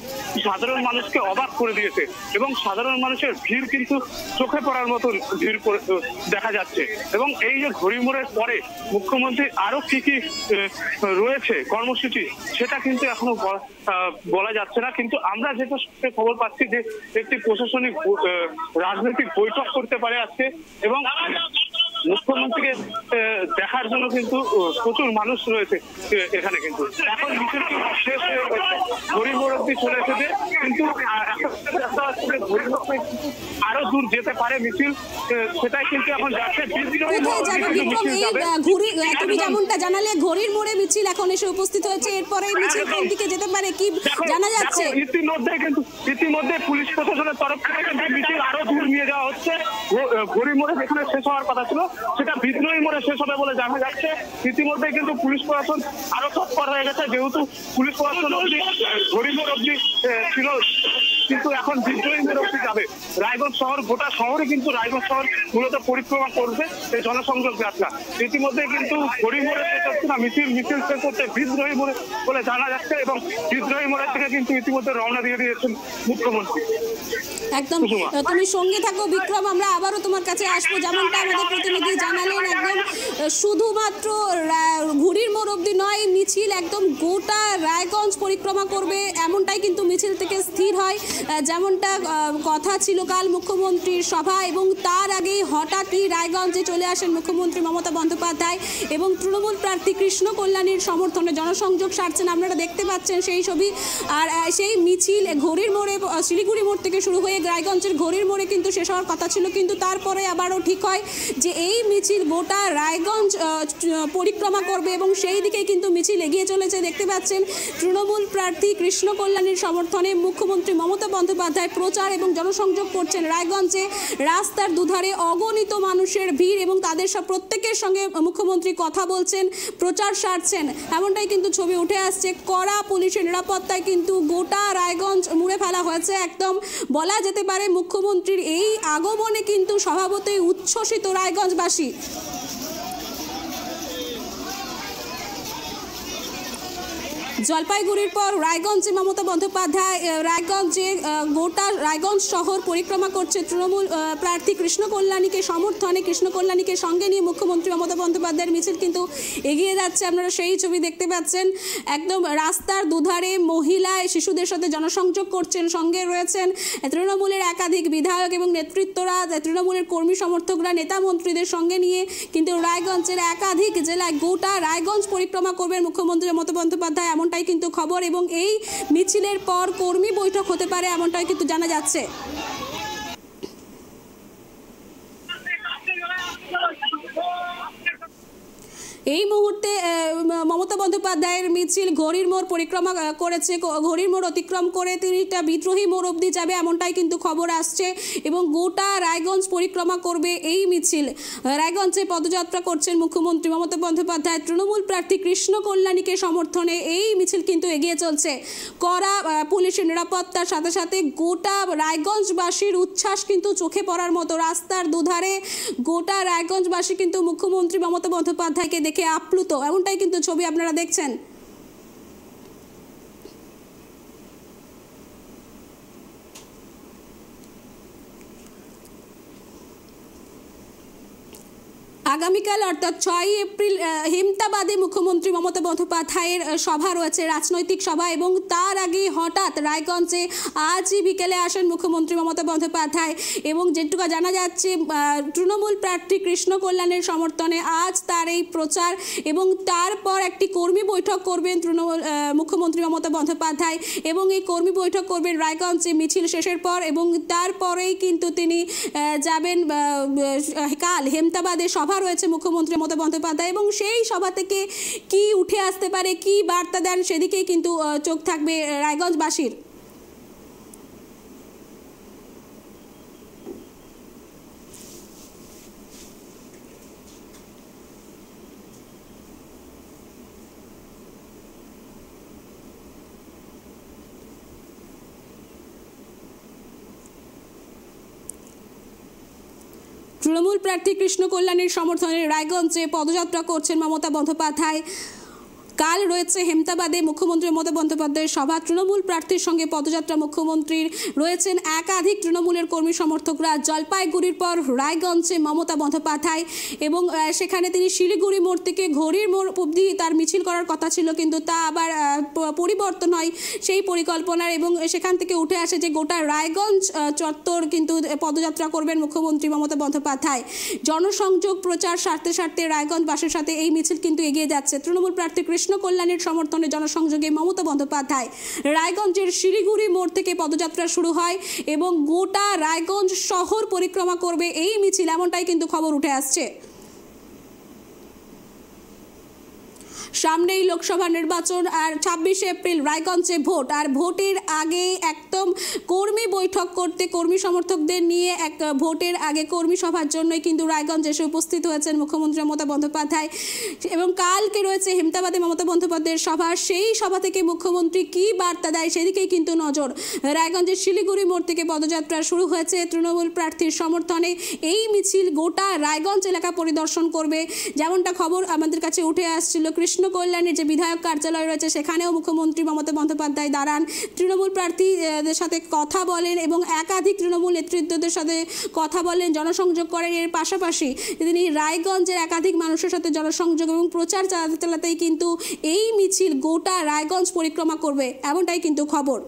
সাধারণ মানুষকে অবাক করে দিয়েছে এবং সাধারণ মানুষের ভিড় কিন্তু চোখে পড়ার মতন ভিড় দেখা যাচ্ছে। এবং এই যে ঘড়িমোড়ের পরে মুখ্যমন্ত্রী আরো কি কি রয়েছে কর্মসূচি, সেটা কিন্তু এখনো বলা যাচ্ছে না। কিন্তু আমরা যেটা খবর পাচ্ছি যে একটি প্রশাসনিক রাজনৈতিক বৈঠক করতে পারে আজকে এবং মুখ্যমন্ত্রীকে দেখার জন্য কিন্তু প্রচুর মানুষ রয়েছে এখানে। কিন্তু এখন মিছিল শেষ হয়ে গেছে, ঘড়িমোড় অব্দি চলে এসেছে, কিন্তু আরো দূর যেতে পারে মিছিল, সেটাই কিন্তু এখন যাচ্ছে। তুমি যেমনটা জানালে ঘড়ির মোড়ে মিছিল এখন এসে উপস্থিত হয়েছে, এরপরে মিছিল কোন দিকে যেতে পারে কি জানা যাচ্ছে? ইতিমধ্যে পুলিশ প্রশাসনের তরফ থেকে কিন্তু মিছিল আরো দূর নিয়ে যাওয়া হচ্ছে। ঘড়ির মোড়ে যেখানে শেষ হওয়ার কথা ছিল সেটা বিদ্রোহী মোড়ে শেষ হবে বলে জানা যাচ্ছে। ইতিমধ্যে কিন্তু পুলিশ প্রশাসন আরো তৎপর হয়ে গেছে, যেহেতু পুলিশ প্রশাসন অব্দি ঘড়ির মোড় অব্দি ছিল, কিন্তু এখন বিদ্রোহী মোড় অব্দি যাবে। রায়গঞ্জ শহর, গোটা শহরে কিন্তু রায়গঞ্জ শহর মূলত পরিক্রমা করবে এই জনসংযোগ যাত্রা। ইতিমধ্যে কিন্তু ঘড়ির মোড়ে শেষ হচ্ছে না, মিছিল শেষ করতে বিদ্রোহী মোড়ে বলে জানা যাচ্ছে এবং বিদ্রোহী মোড়ের থেকে কিন্তু ইতিমধ্যে রওনা দিয়ে দিয়েছেন মুখ্যমন্ত্রী। একদম, তুমি সঙ্গে থাকো বিক্রম, আমরা আবারও তোমার কাছে আসবো। যেমনটা আমাদের প্রতিনিধি জানালেন, একদম শুধুমাত্র ঘড়ির মোড় অব্দি নয়, মিছিল একদম গোটা রায়গঞ্জ পরিক্রমা করবে, এমনটাই কিন্তু মিছিল থেকে স্থির হয়। যেমনটা কথা ছিল কাল মুখ্যমন্ত্রীর সভা, এবং তার আগেই হঠাৎই রায়গঞ্জে চলে আসেন মুখ্যমন্ত্রী মমতা বন্দ্যোপাধ্যায় এবং তৃণমূল প্রার্থী কৃষ্ণ কল্যাণীর সমর্থনে জনসংযোগ সারছেন, আপনারা দেখতে পাচ্ছেন সেই ছবি। আর সেই মিছিল ঘড়ির মোড়ে, শিলিগুড়ি মোড় থেকে শুরু হয়ে রায়গঞ্জের ঘড়ির মোড়ে কিন্তু শেষ হওয়ার কথা ছিল, কিন্তু তারপরে আবারও ঠিক হয় যে এই মিছিল গোটা রায়গঞ্জ পরিক্রমা করবে এবং সেই দিকেই কিন্তু মিছিল এগিয়ে চলেছে। দেখতে পাচ্ছেন তৃণমূল প্রার্থী কৃষ্ণ কল্যাণীর সমর্থনে মুখ্যমন্ত্রী মমতা বন্দ্যোপাধ্যায় প্রচার এবং জনসংযোগ করছেন রায়গঞ্জে। রাস্তার দুধারে অগণিত মানুষের ভিড় এবং তাদের সব প্রত্যেকের সঙ্গে মুখ্যমন্ত্রী কথা বলছেন, প্রচার সারছেন, এমনটাই কিন্তু ছবি উঠে আসছে। কড়া পুলিশের নিরাপত্তায় কিন্তু গোটা রায়গঞ্জ মুড়ে ফেলা হয়েছে। একদম বলা যেতে পারে মুখ্যমন্ত্রীর এই আগমনে কিন্তু স্বভাবতই উচ্ছ্বসিত রায়গঞ্জবাসী। জলপাইগুড়ির পর রায়গঞ্জে মমতা বন্দ্যোপাধ্যায় রায়গঞ্জে গোটা রায়গঞ্জ শহর পরিক্রমা করছে তৃণমূল প্রার্থী কৃষ্ণ কল্যাণীকে সমর্থনে। কৃষ্ণ কল্যাণীকে সঙ্গে নিয়ে মুখ্যমন্ত্রী মমতা বন্দ্যোপাধ্যায়ের মিছিল কিন্তু এগিয়ে যাচ্ছে, আপনারা সেই ছবি দেখতে পাচ্ছেন। একদম রাস্তার দুধারে মহিলা শিশুদের সাথে জনসংযোগ করছেন, সঙ্গে রয়েছেন তৃণমূলের একাধিক বিধায়ক এবং নেতৃত্বরা, তৃণমূলের কর্মী সমর্থকরা, নেতা মন্ত্রীদের সঙ্গে নিয়ে কিন্তু রায়গঞ্জের একাধিক জেলায় গোটা রায়গঞ্জ পরিক্রমা করবেন মুখ্যমন্ত্রী মমতা বন্দ্যোপাধ্যায়, এমনটাই কিন্তু খবর। এবং এই মিছিলের পর কর্মী বৈঠক হতে পারে, এমনটাই কিন্তু জানা যাচ্ছে। এই মুহূর্তে মমতা বন্দ্যোপাধ্যায়ের মিছিল ঘড়ির মোড় পরিক্রমা করেছে। ঘড়ির মোড় অতিক্রম করে তিনি বিদ্রোহী মোড় অবধি যাবে এমনটাই কিন্তু খবর আসছে এবং গোটা রায়গঞ্জ পরিক্রমা করবে এই মিছিল। রায়গঞ্জে পদযাত্রা করছেন মুখ্যমন্ত্রী মমতা বন্দ্যোপাধ্যায়। তৃণমূল প্রার্থী কৃষ্ণ কল্যাণীকে সমর্থনে এই মিছিল কিন্তু এগিয়ে চলছে। কড়া পুলিশের নিরাপত্তার সাথে সাথে গোটা রায়গঞ্জবাসীর উচ্ছ্বাস কিন্তু চোখে পড়ার মতো। রাস্তার দুধারে গোটা রায়গঞ্জবাসী কিন্তু মুখ্যমন্ত্রী মমতা বন্দ্যোপাধ্যায়কে দেখে আপ্লুত, এমনটাই কিন্তু ছবি আপনারা দেখছেন। আগামীকাল অর্থাৎ 6 এপ্রিল হেমতাবাদে মুখ্যমন্ত্রী মমতা বন্দ্যোপাধ্যায়ের সভা রয়েছে, রাজনৈতিক সভা, এবং তার আগে হঠাৎ রায়গঞ্জে আজই বিকেলে আসেন মুখ্যমন্ত্রী মমতা বন্দ্যোপাধ্যায় এবং যেটুকু জানা যাচ্ছে তৃণমূল প্রার্থী কৃষ্ণ কল্যাণের সমর্থনে আজ তার এই প্রচার এবং তারপর একটি কর্মী বৈঠক করবেন মুখ্যমন্ত্রী মমতা বন্দ্যোপাধ্যায় এবং এই কর্মী বৈঠক করবেন রায়গঞ্জে মিছিল শেষের পর এবং তারপরেই কিন্তু তিনি যাবেন কাল হেমতাবাদে সভা রয়েছে মুখ্যমন্ত্রী মমতা বন্দ্যোপাধ্যায় এবং সেই সভা থেকে কি উঠে আসতে পারে, কি বার্তা দেন, সেদিকেই কিন্তু চোখ থাকবে রায়গঞ্জবাসীর। তৃণমূল প্রার্থী কৃষ্ণ কল্যাণীর সমর্থনে রায়গঞ্জে পদযাত্রা করছেন মমতা বন্দ্যোপাধ্যায়। কাল রয়েছে হেমতাবাদে মুখ্যমন্ত্রী মমতা বন্দ্যোপাধ্যায়ের সভা। তৃণমূল প্রার্থীর সঙ্গে পদযাত্রা মুখ্যমন্ত্রীর রয়েছেন একাধিক তৃণমূলের কর্মী সমর্থকরা। জলপাইগুড়ির পর রায়গঞ্জে মমতা বন্দ্যোপাধ্যায় এবং সেখানে তিনি শিলিগুড়ি মোড় থেকে ঘড়ির মোড় অবধি তার মিছিল করার কথা ছিল, কিন্তু তা আবার পরিবর্তন হয় সেই পরিকল্পনার এবং সেখান থেকে উঠে আসে যে গোটা রায়গঞ্জ চত্বর কিন্তু পদযাত্রা করবেন মুখ্যমন্ত্রী মমতা বন্দ্যোপাধ্যায়। জনসংযোগ প্রচার সারতে সারতে রায়গঞ্জবাসীর সাথে এই মিছিল কিন্তু এগিয়ে যাচ্ছে। তৃণমূল প্রার্থী কৃষ্ণ কল্যাণীর সমর্থনে জনসংযোগে মমতা বন্দ্যোপাধ্যায়। রায়গঞ্জের শিলিগুড়ি মোড় থেকে পদযাত্রা শুরু হয় এবং গোটা রায়গঞ্জ শহর পরিক্রমা করবে এই মিছিল, এমনটাই কিন্তু খবর উঠে আসছে। সামনেই লোকসভা নির্বাচন আর 26 এপ্রিল রায়গঞ্জে ভোট, আর ভোটের আগে একদম কর্মী বৈঠক করতে কর্মী সমর্থকদের নিয়ে এক ভোটের আগে কর্মী সভার জন্যই কিন্তু রায়গঞ্জে এসে উপস্থিত হয়েছেন মুখ্যমন্ত্রী মমতা বন্দ্যোপাধ্যায় এবং কালকে রয়েছে হেমতাবাদে মমতা বন্দ্যোপাধ্যায়ের সভা। সেই সভা থেকে মুখ্যমন্ত্রী কি বার্তা দেয় সেদিকেই কিন্তু নজর। রায়গঞ্জের শিলিগুড়ি মোড় থেকে পদযাত্রা শুরু হয়েছে তৃণমূল প্রার্থীর সমর্থনে। এই মিছিল গোটা রায়গঞ্জ এলাকা পরিদর্শন করবে, যেমনটা খবর আমাদের কাছে উঠে আসছিল। কৃষ্ণ কল্যাণীর যে বিধায়ক কার্যালয় রয়েছে সেখানেও মুখ্যমন্ত্রী মমতা বন্দ্যোপাধ্যায় দাঁড়ান, তৃণমূল প্রার্থীদের সাথে কথা বলেন এবং একাধিক তৃণমূল নেতৃত্বদের সাথে কথা বলেন, জনসংযোগ করেন। এর পাশাপাশি তিনি রায়গঞ্জের একাধিক মানুষের সাথে জনসংযোগ এবং প্রচার চালাতে চালাতেই কিন্তু এই মিছিল গোটা রায়গঞ্জ পরিক্রমা করবে, এমনটাই কিন্তু খবর।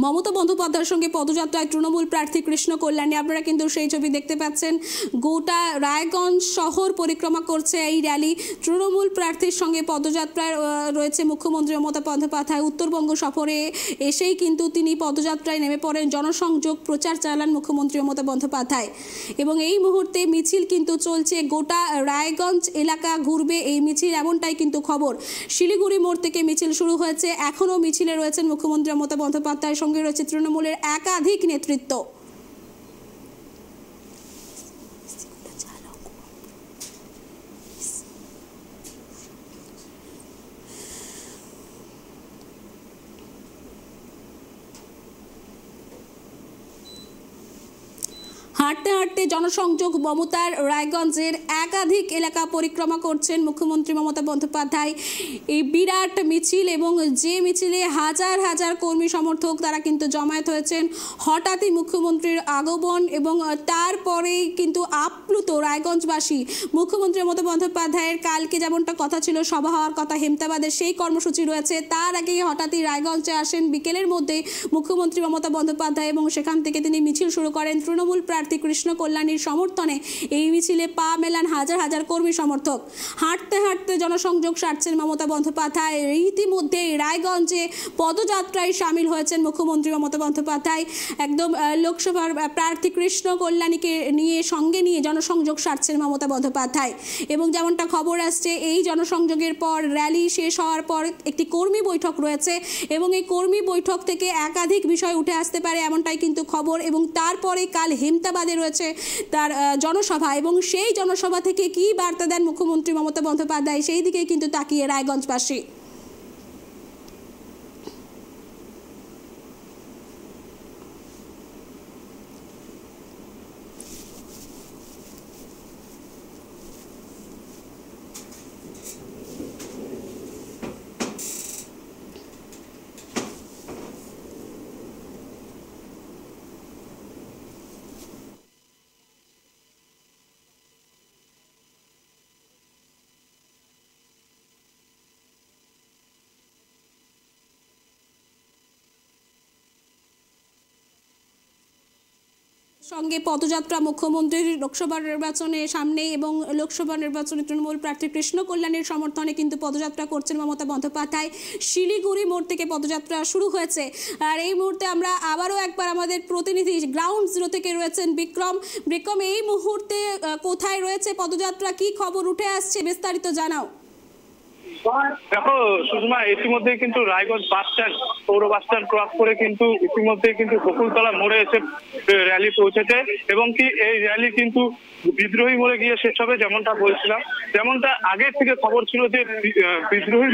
মমতা বন্দ্যোপাধ্যায়ের সঙ্গে পদযাত্রায় তৃণমূল প্রার্থী কৃষ্ণ কল্যাণী, আপনারা কিন্তু সেই ছবি দেখতে পাচ্ছেন। গোটা রায়গঞ্জ শহর পরিক্রমা করছে এই র্যালি। তৃণমূল প্রার্থীর সঙ্গে পদযাত্রায় রয়েছে মুখ্যমন্ত্রী মমতা বন্দ্যোপাধ্যায়। উত্তরবঙ্গ সফরে এসেই কিন্তু তিনি পদযাত্রায় নেমে পড়েন, জনসংযোগ প্রচার চালান মুখ্যমন্ত্রী মমতা বন্দ্যোপাধ্যায় এবং এই মুহূর্তে মিছিল কিন্তু চলছে। গোটা রায়গঞ্জ এলাকা ঘুরবে এই মিছিল, এমনটাই কিন্তু খবর। শিলিগুড়ি মোড় থেকে মিছিল শুরু হয়েছে, এখনও মিছিলে রয়েছেন মুখ্যমন্ত্রী মমতা বন্দ্যোপাধ্যায়, সঙ্গে রয়েছে তৃণমূলের একাধিক নেতৃত্ব। হাঁটতে হাঁটতে জনসংযোগ মমতার রায়গঞ্জের একাধিক এলাকা পরিক্রমা করছেন মুখ্যমন্ত্রী মমতা বন্দ্যোপাধ্যায়। এই বিরাট মিছিল এবং যে মিছিলে হাজার হাজার কর্মী সমর্থক তারা কিন্তু জমায়েত হয়েছেন। হঠাৎই মুখ্যমন্ত্রীর আগমন এবং তারপরেই কিন্তু আপ্লুত রায়গঞ্জবাসী। মুখ্যমন্ত্রী মমতা বন্দ্যোপাধ্যায়ের কালকে যেমনটা কথা ছিল সভা হওয়ার কথা হেমতাবাদে, সেই কর্মসূচি রয়েছে। তার আগেই হঠাৎই রায়গঞ্জে আসেন বিকেলের মধ্যে মুখ্যমন্ত্রী মমতা বন্দ্যোপাধ্যায় এবং সেখান থেকে তিনি মিছিল শুরু করেন তৃণমূল প্রার্থী কৃষ্ণ কল্যাণীর সমর্থনে এই মিছিলে পা মেলান হাজার হাজার কর্মী সমর্থক। হাঁটতে হাঁটতে জনসংযোগ সারছেন মমতা বন্দ্যোপাধ্যায়। ইতিমধ্যে রায়গঞ্জে পদযাত্রায় সামিল হয়েছেন মুখ্যমন্ত্রী মমতা বন্দ্যোপাধ্যায়। একদম লোকসভার প্রার্থী কৃষ্ণ কল্যাণীকে সঙ্গে নিয়ে জনসংযোগ সারছেন মমতা বন্দ্যোপাধ্যায়। এবং যেমনটা খবর আসছে, এই জনসংযোগের পর র্যালি শেষ হওয়ার পর একটি কর্মী বৈঠক রয়েছে এবং এই কর্মী বৈঠক থেকে একাধিক বিষয় উঠে আসতে পারে এমনটাই কিন্তু খবর। এবং তারপরে কাল হেমতাবাদে রয়েছে তার জনসভা, এবং সেই জনসভা থেকে কি বার্তা দেন মুখ্যমন্ত্রী মমতা বন্দ্যোপাধ্যায় সেই দিকেই কিন্তু তাকিয়ে রায়গঞ্জবাসী। সঙ্গে পদযাত্রা মুখ্যমন্ত্রীর লোকসভা নির্বাচনের সামনে এবং লোকসভা নির্বাচনে তৃণমূল প্রার্থী কৃষ্ণ কল্যাণীর সমর্থনে কিন্তু পদযাত্রা করছেন মমতা বন্দ্যোপাধ্যায়। শিলিগুড়ি মোড় থেকে পদযাত্রা শুরু হয়েছে। আর এই মুহূর্তে আমরা আবারও একবার আমাদের প্রতিনিধি গ্রাউন্ড জিরো থেকে রয়েছেন বিক্রম। এই মুহূর্তে কোথায় রয়েছে পদযাত্রা, কি খবর উঠে আসছে বিস্তারিত জানাও। দেখো সুষমা, ইতিমধ্যে কিন্তু রায়গঞ্জ বাস স্ট্যান্ড, পৌর বাস স্ট্যান্ড ক্রস করে কিন্তু ইতিমধ্যে কিন্তু বকুলতলা মোড়ে এসে র্যালি পৌঁছেছে এবং কি এই র্যালি কিন্তু বিদ্রোহী মোড়ে গিয়ে শেষ হবে। যেমনটা বলছিলাম, যেমনটা আগের থেকে খবর ছিল যে বিদ্রোহী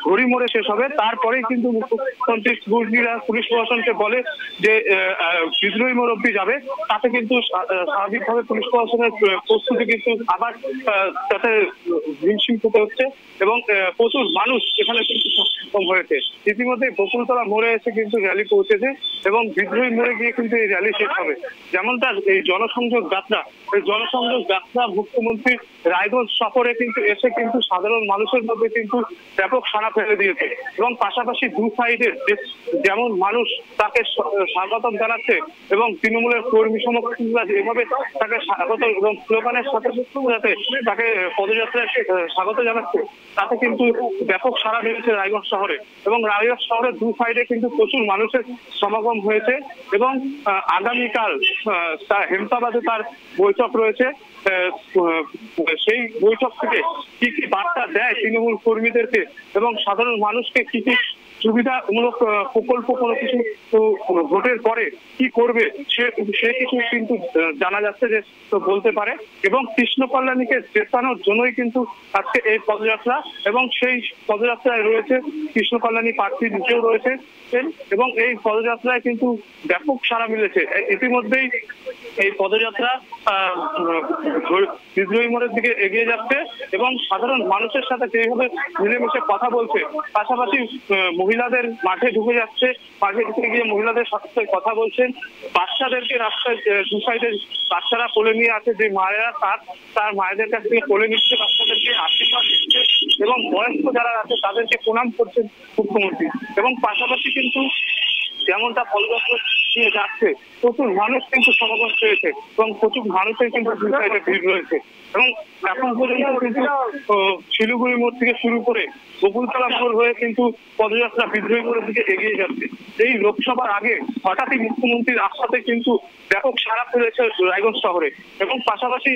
ঘড়ি মোড়ে শেষ হবে, তারপরেই কিন্তু মুখ্যমন্ত্রী পুলিশ প্রশাসনকে বলে যে বিদ্রোহী মোড় অব্দি যাবে। তাতে কিন্তু স্বাভাবিকভাবে পুলিশ প্রশাসনের প্রস্তুতি কিন্তু আবার তাতে হিমশিম খেতে হচ্ছে এবং প্রচুর মানুষ এখানে কিন্তু সক্ষম হয়েছে। ইতিমধ্যে বকুলতলা মোড়ে এসে কিন্তু র্যালি পৌঁছেছে এবং বিদ্রোহী মোড়ে গিয়ে কিন্তু এই র্যালি শেষ হবে। যেমনটা এই জনসংযোগ যাত্রা মুখ্যমন্ত্রী রায়গঞ্জ সফরে কিন্তু এসে কিন্তু সাধারণ মানুষের মধ্যে কিন্তু ব্যাপক সাড়া ফেলে দিয়েছে এবং পাশাপাশি দু সাইডে যেমন মানুষ তাকে স্বাগতম জানাচ্ছে এবং তৃণমূলের কর্মী সমর্থকরা যেভাবে তাকে স্বাগত এবং স্লোগানের সাথে তাকে পদযাত্রায় স্বাগত জানাচ্ছে, তাতে কিন্তু ব্যাপক সাড়া মিলেছে রায়গঞ্জ শহরে। এবং রায়গঞ্জ শহরের দু সাইডে কিন্তু প্রচুর মানুষের সমাগম হয়েছে এবং আগামীকাল হেমতাবাদে তার বৈঠক রয়েছে। সেই বৈঠক থেকে কি কি বার্তা দেয় তৃণমূল কর্মীদেরকে এবং সাধারণ মানুষকে কি কি সুবিধামূলক প্রকল্প কোনো কিছু ভোটের পরে কি করবে সে কিছু কিন্তু জানা যাচ্ছে যে বলতে পারে। এবং কৃষ্ণ কল্যাণীকে জেতানোর জন্যই কিন্তু আজকে এই পদযাত্রা এবং সেই পদযাত্রায় রয়েছে কৃষ্ণ কল্যাণী প্রার্থী নিজেও রয়েছে এবং এই পদযাত্রায় কিন্তু ব্যাপক সাড়া মিলেছে। ইতিমধ্যেই এই পদযাত্রা বিদ্রোহী মোড়ের দিকে এগিয়ে যাচ্ছে এবং সাধারণ মানুষের সাথে যেভাবে মিলেমিশে কথা বলছে, পাশাপাশি মহিলাদের মাঠে ঢুকে যাচ্ছে, মাঠে ঢুকে গিয়ে মহিলাদের সাথে কথা বলছেন, বাচ্চাদেরকে রাস্তায় দু সাইডে বাচ্চারা কোলে নিয়ে আছে, যে মায়েরা তার মায়েদের কাছ থেকে কোলে নিচ্ছে, বাচ্চাদেরকে আশীর্বাদ দিচ্ছে এবং বয়স্ক যারা আছে তাদেরকে প্রণাম করছেন মুখ্যমন্ত্রী। এবং পাশাপাশি কিন্তু যেমনটা পদযাত্রা নিয়ে যাচ্ছে প্রচুর মানুষ কিন্তু সমাগম হয়েছে এবং প্রচুর মানুষের কিন্তু দু সাইডে ভিড় রয়েছে এবং এখন পর্যন্ত কিন্তু শিলিগুড়ি মোড় থেকে শুরু করে বকুলতলা মোড় হয়ে কিন্তু পদযাত্রা বিদ্রোহী মোড়ের দিকে এগিয়ে যাচ্ছে। এই লোকসভার আগে হঠাৎই মুখ্যমন্ত্রীর আশাতে কিন্তু ব্যাপক সাড়া ফেলেছে রায়গঞ্জ শহরে এবং পাশাপাশি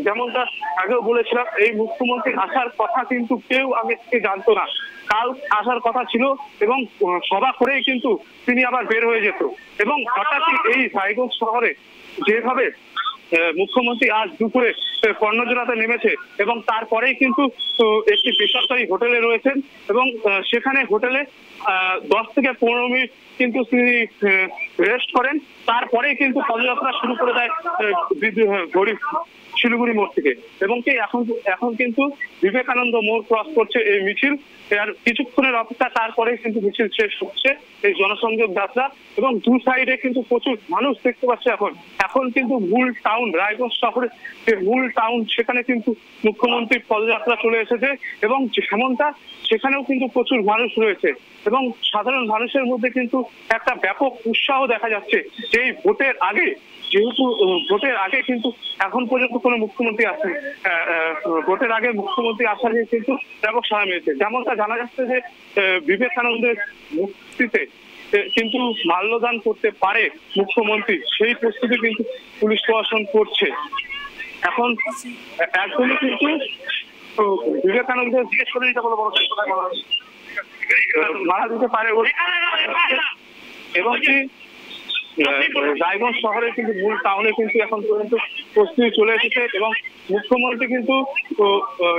যেমনটা আগেও বলেছিলাম, এই মুখ্যমন্ত্রীর আসার কথা কিন্তু কেউ আগে থেকে জানতো না। কাল আসার কথা ছিল এবং সভা করেই কিন্তু তিনি আবার বের হয়ে যেত এবং হঠাৎই এই রায়গঞ্জ শহরে যেভাবে মুখ্যমন্ত্রী আজ দুপুরে কর্ণজোড়াতে নেমেছে এবং তারপরেই কিন্তু একটি বেসরকারি হোটেলে রয়েছেন এবং সেখানে হোটেলে 10 থেকে 15 মিনিট কিন্তু তিনি রেস্ট করেন, তারপরেই কিন্তু পদযাত্রা শুরু করে দেয় শিলিগুড়ি মোড় থেকে এবং কি এখন কিন্তু বিবেকানন্দ মোড় ক্রস করছে এই মিছিল। আর কিছুক্ষণের অপেক্ষা, তারপরেই কিন্তু মিছিল শেষ হচ্ছে এই জনসংযোগ যাত্রা এবং দু সাইডে কিন্তু প্রচুর মানুষ দেখতে পাচ্ছে। এখন কিন্তু মূল টাউন রায়গঞ্জ শহরের যে মূল টাউন সেখানে কিন্তু মুখ্যমন্ত্রীর পদযাত্রা চলে এসেছে এবং যেমনটা সেখানেও কিন্তু প্রচুর মানুষ রয়েছে এবং সাধারণ মানুষের মধ্যে কিন্তু একটা ব্যাপক উৎসাহ দেখা যাচ্ছে যে এই ভোটের আগে যেহেতু ভোটের আগে কিন্তু এখন পর্যন্ত কোনো মুখ্যমন্ত্রী আসেনি, ভোটের আগে মুখ্যমন্ত্রী আসা নিয়ে কিন্তু ব্যাপক সাড়া মিলেছে। যেমনটা জানা যাচ্ছে যে বিবেকানন্দের মূর্তিতে কিন্তু মাল্যদান করতে পারে মুখ্যমন্ত্রী, সেই প্রস্তুতি কিন্তু পুলিশ প্রশাসন করছে। এখন একদমই কিন্তু বিবেকানন্দের জিজ্ঞেস করে দিতে বলো মারা দিতে পারে এবং কি রায়গঞ্জ শহরে কিন্তু মূল টাউনে কিন্তু এখন পর্যন্ত প্রস্তুতি চলে এসেছে এবং মুখ্যমন্ত্রী কিন্তু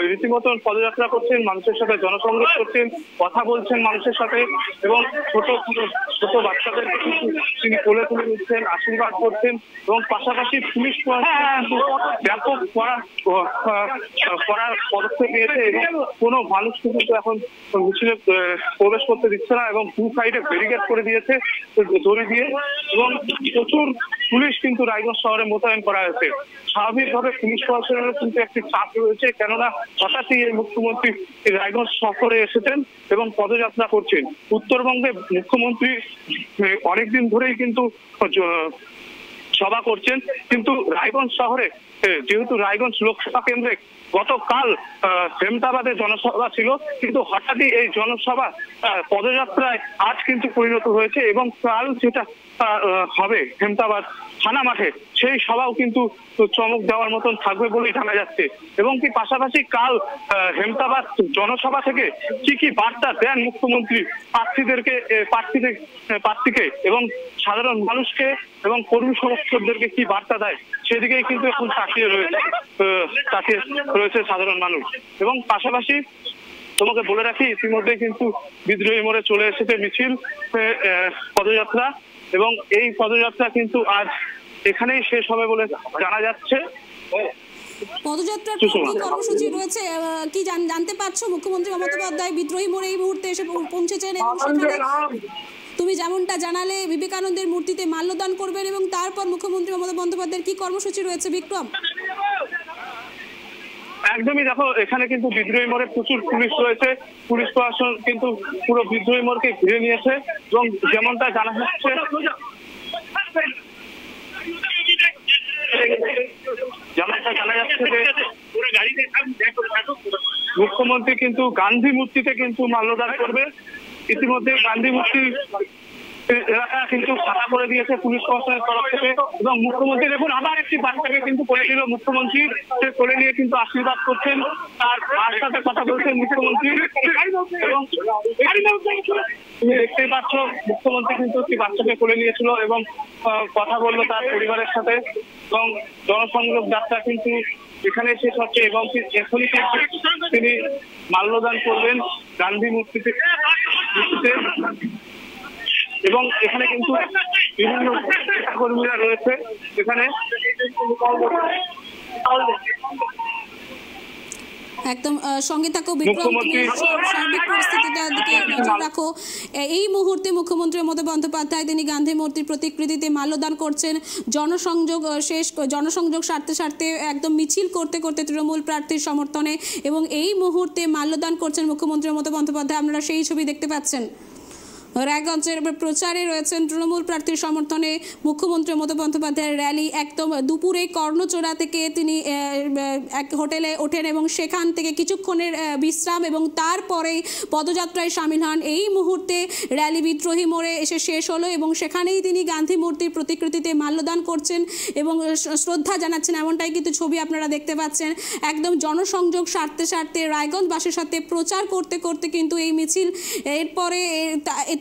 রীতিমতন পদযাত্রা করছেন, মানুষের সাথে জনসংযোগ করছেন, কথা বলছেন মানুষের সাথে এবং ছোট বাচ্চাদেরকে কিন্তু তিনি কোলে তুলে নিচ্ছেন, আশীর্বাদ করছেন এবং পাশাপাশি পুলিশ ব্যাপক করার পদক্ষেপ নিয়েছে এবং কোনো মানুষকে কিন্তু এখন মিছিলে প্রবেশ করতে দিচ্ছে না এবং দু সাইডে ব্যারিকেড করে দিয়েছে দড়ি দিয়ে এবং প্রচুর পুলিশ কিন্তু রায়গঞ্জ শহরে মোতায়েন করা হয়েছে। স্বাভাবিকভাবে পুলিশ প্রশাসনের কিন্তু একটি চাপ রয়েছে, কেননা হঠাৎই এই মুখ্যমন্ত্রী রায়গঞ্জ শহরে এসেছেন এবং পদযাত্রা করছেন। উত্তরবঙ্গে মুখ্যমন্ত্রী অনেকদিন ধরেই কিন্তু সভা করছেন, কিন্তু রায়গঞ্জ শহরে যেহেতু রায়গঞ্জ লোকসভা কেন্দ্রে গতকাল হেমতাবাদে জনসভা ছিল, কিন্তু হঠাৎই এই জনসভা পদযাত্রায় আজ কিন্তু পরিণত হয়েছে এবং কাল যেটা হবে হেমতাবাদ থানা মাঠে, সেই সভাও কিন্তু চমক দেওয়ার মতন থাকবে বলেই জানা যাচ্ছে। এবং কি পাশাপাশি কাল হেমতাবাদ জনসভা থেকে কি বার্তা দেন মুখ্যমন্ত্রী প্রার্থীকে এবং সাধারণ মানুষকে এবং কর্মী সমর্থকদেরকে কি বার্তা দেয়, সেদিকেই কিন্তু এখন তাকিয়ে রয়েছে সাধারণ মানুষ। এবং পাশাপাশি তোমাকে বলে রাখি, ইতিমধ্যে কিন্তু বিদ্রোহী মোড়ে চলে এসেছে মিছিল পদযাত্রা এবং এই পদযাত্রা কিন্তু আজ এখানেই শেষ হবে বলে জানা যাচ্ছে। পদযাত্রার কি কর্মসূচি রয়েছে কি জানতে পারছো? মুখ্যমন্ত্রী মমতা বন্দ্যোপাধ্যায় বিদ্রোহী মোড়ে এই মুহূর্তে এসে পৌঁছেছেন এবং সেখানে তুমি যেমনটা জানালে বিবেকানন্দের মূর্তিতে মাল্যদান করবেন এবং তারপর মুখ্যমন্ত্রী মমতা বন্দ্যোপাধ্যায়ের কি কর্মসূচি রয়েছে বিক্রম? একদমই, দেখো এখানে কিন্তু বিদ্রোহী মোড়ে প্রচুর পুলিশ রয়েছে, পুলিশ প্রশাসন কিন্তু পুরো বিদ্রোহী মোড়কে ঘিরে নিয়েছে এবং যেমনটা জানা যাচ্ছে যে মুখ্যমন্ত্রী কিন্তু গান্ধী মূর্তিতে কিন্তু মাল্যদান করবে। ইতিমধ্যে গান্ধী মূর্তি এলাকা কিন্তু ফাঁকা করে দিয়েছে পুলিশ প্রশাসনের তরফ থেকে এবং মুখ্যমন্ত্রী দেখুন আবার একটি বাচ্চাকে কিন্তু কোলে নিল মুখ্যমন্ত্রী, সে কোলে নিয়ে কিন্তু আশীর্বাদ করছেন, তার সাথে কথা বলছেন মুখ্যমন্ত্রী এবং তুমি দেখতেই পাচ্ছ মুখ্যমন্ত্রী কিন্তু একটি বাচ্চাকে কোলে নিয়েছিল এবং কথা বললো তার পরিবারের সাথে এবং জনসংযোগ যাত্রা কিন্তু এখানে শেষ হচ্ছে এবং এখনই তিনি মাল্যদান করবেন গান্ধী মূর্তিতে এবং এখানে কিন্তু বিভিন্ন কর্মীরা রয়েছে। এখানে একদম সঙ্গে থাকো বিক্রম, সার্বিক পরিস্থিতিটার দিকে নজর রাখো। এই মুহূর্তে মুখ্যমন্ত্রী মমতা বন্দ্যোপাধ্যায় তিনি গান্ধী মূর্তির প্রতিকৃতিতে মাল্যদান করছেন। জনসংযোগ সারতে একদম মিছিল করতে তৃণমূল প্রার্থীর সমর্থনে এবং এই মুহূর্তে মাল্যদান করছেন মুখ্যমন্ত্রী মমতা বন্দ্যোপাধ্যায়। আপনারা সেই ছবি দেখতে পাচ্ছেন। রায়গঞ্জের প্রচারে রয়েছেন তৃণমূল প্রার্থীর সমর্থনে মুখ্যমন্ত্রী মমতা বন্দ্যোপাধ্যায়ের র্যালি। একদম দুপুরে কর্ণচোরা থেকে তিনি এক হোটেলে ওঠেন এবং সেখান থেকে কিছুক্ষণের বিশ্রাম এবং তারপরেই পদযাত্রায় সামিল হন। এই মুহূর্তে র্যালি বিদ্রোহী মোড়ে এসে শেষ হলো এবং সেখানেই তিনি গান্ধী মূর্তির প্রতিকৃতিতে মাল্যদান করছেন এবং শ্রদ্ধা জানাচ্ছেন, এমনটাই কিন্তু ছবি আপনারা দেখতে পাচ্ছেন। একদম জনসংযোগ সারতে রায়গঞ্জবাসীর সাথে প্রচার করতে কিন্তু এই মিছিল, এরপরে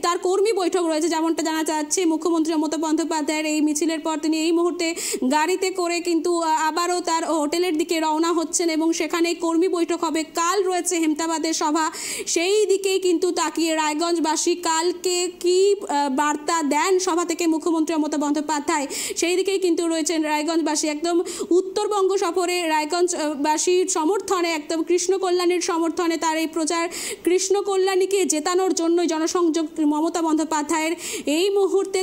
তার কর্মী বৈঠক রয়েছে। যেমনটা জানা যাচ্ছে মুখ্যমন্ত্রী মমতা বন্দ্যোপাধ্যায়ের এই মিছিলের পর তিনি এই মুহূর্তে গাড়িতে করে কিন্তু আবারও তার হোটেলের দিকে রওনা হচ্ছেন এবং সেখানে কর্মী বৈঠক হবে। কাল রয়েছে হেমতাবাদের সভা, সেই দিকেই কিন্তু তাকিয়ে রায়গঞ্জবাসী কালকে কি বার্তা দেন সভা থেকে মুখ্যমন্ত্রী মমতা বন্দ্যোপাধ্যায়, সেই দিকেই কিন্তু রয়েছেন রায়গঞ্জবাসী। একদম উত্তরবঙ্গ সফরে রায়গঞ্জবাসীর সমর্থনে, একদম কৃষ্ণ কল্যাণীর সমর্থনে তার এই প্রচার। কৃষ্ণ কল্যাণীকে জেতানোর জন্য জনসংযোগ মমতা বন্দ্যোপাধ্যায়ের। এই মুহূর্তে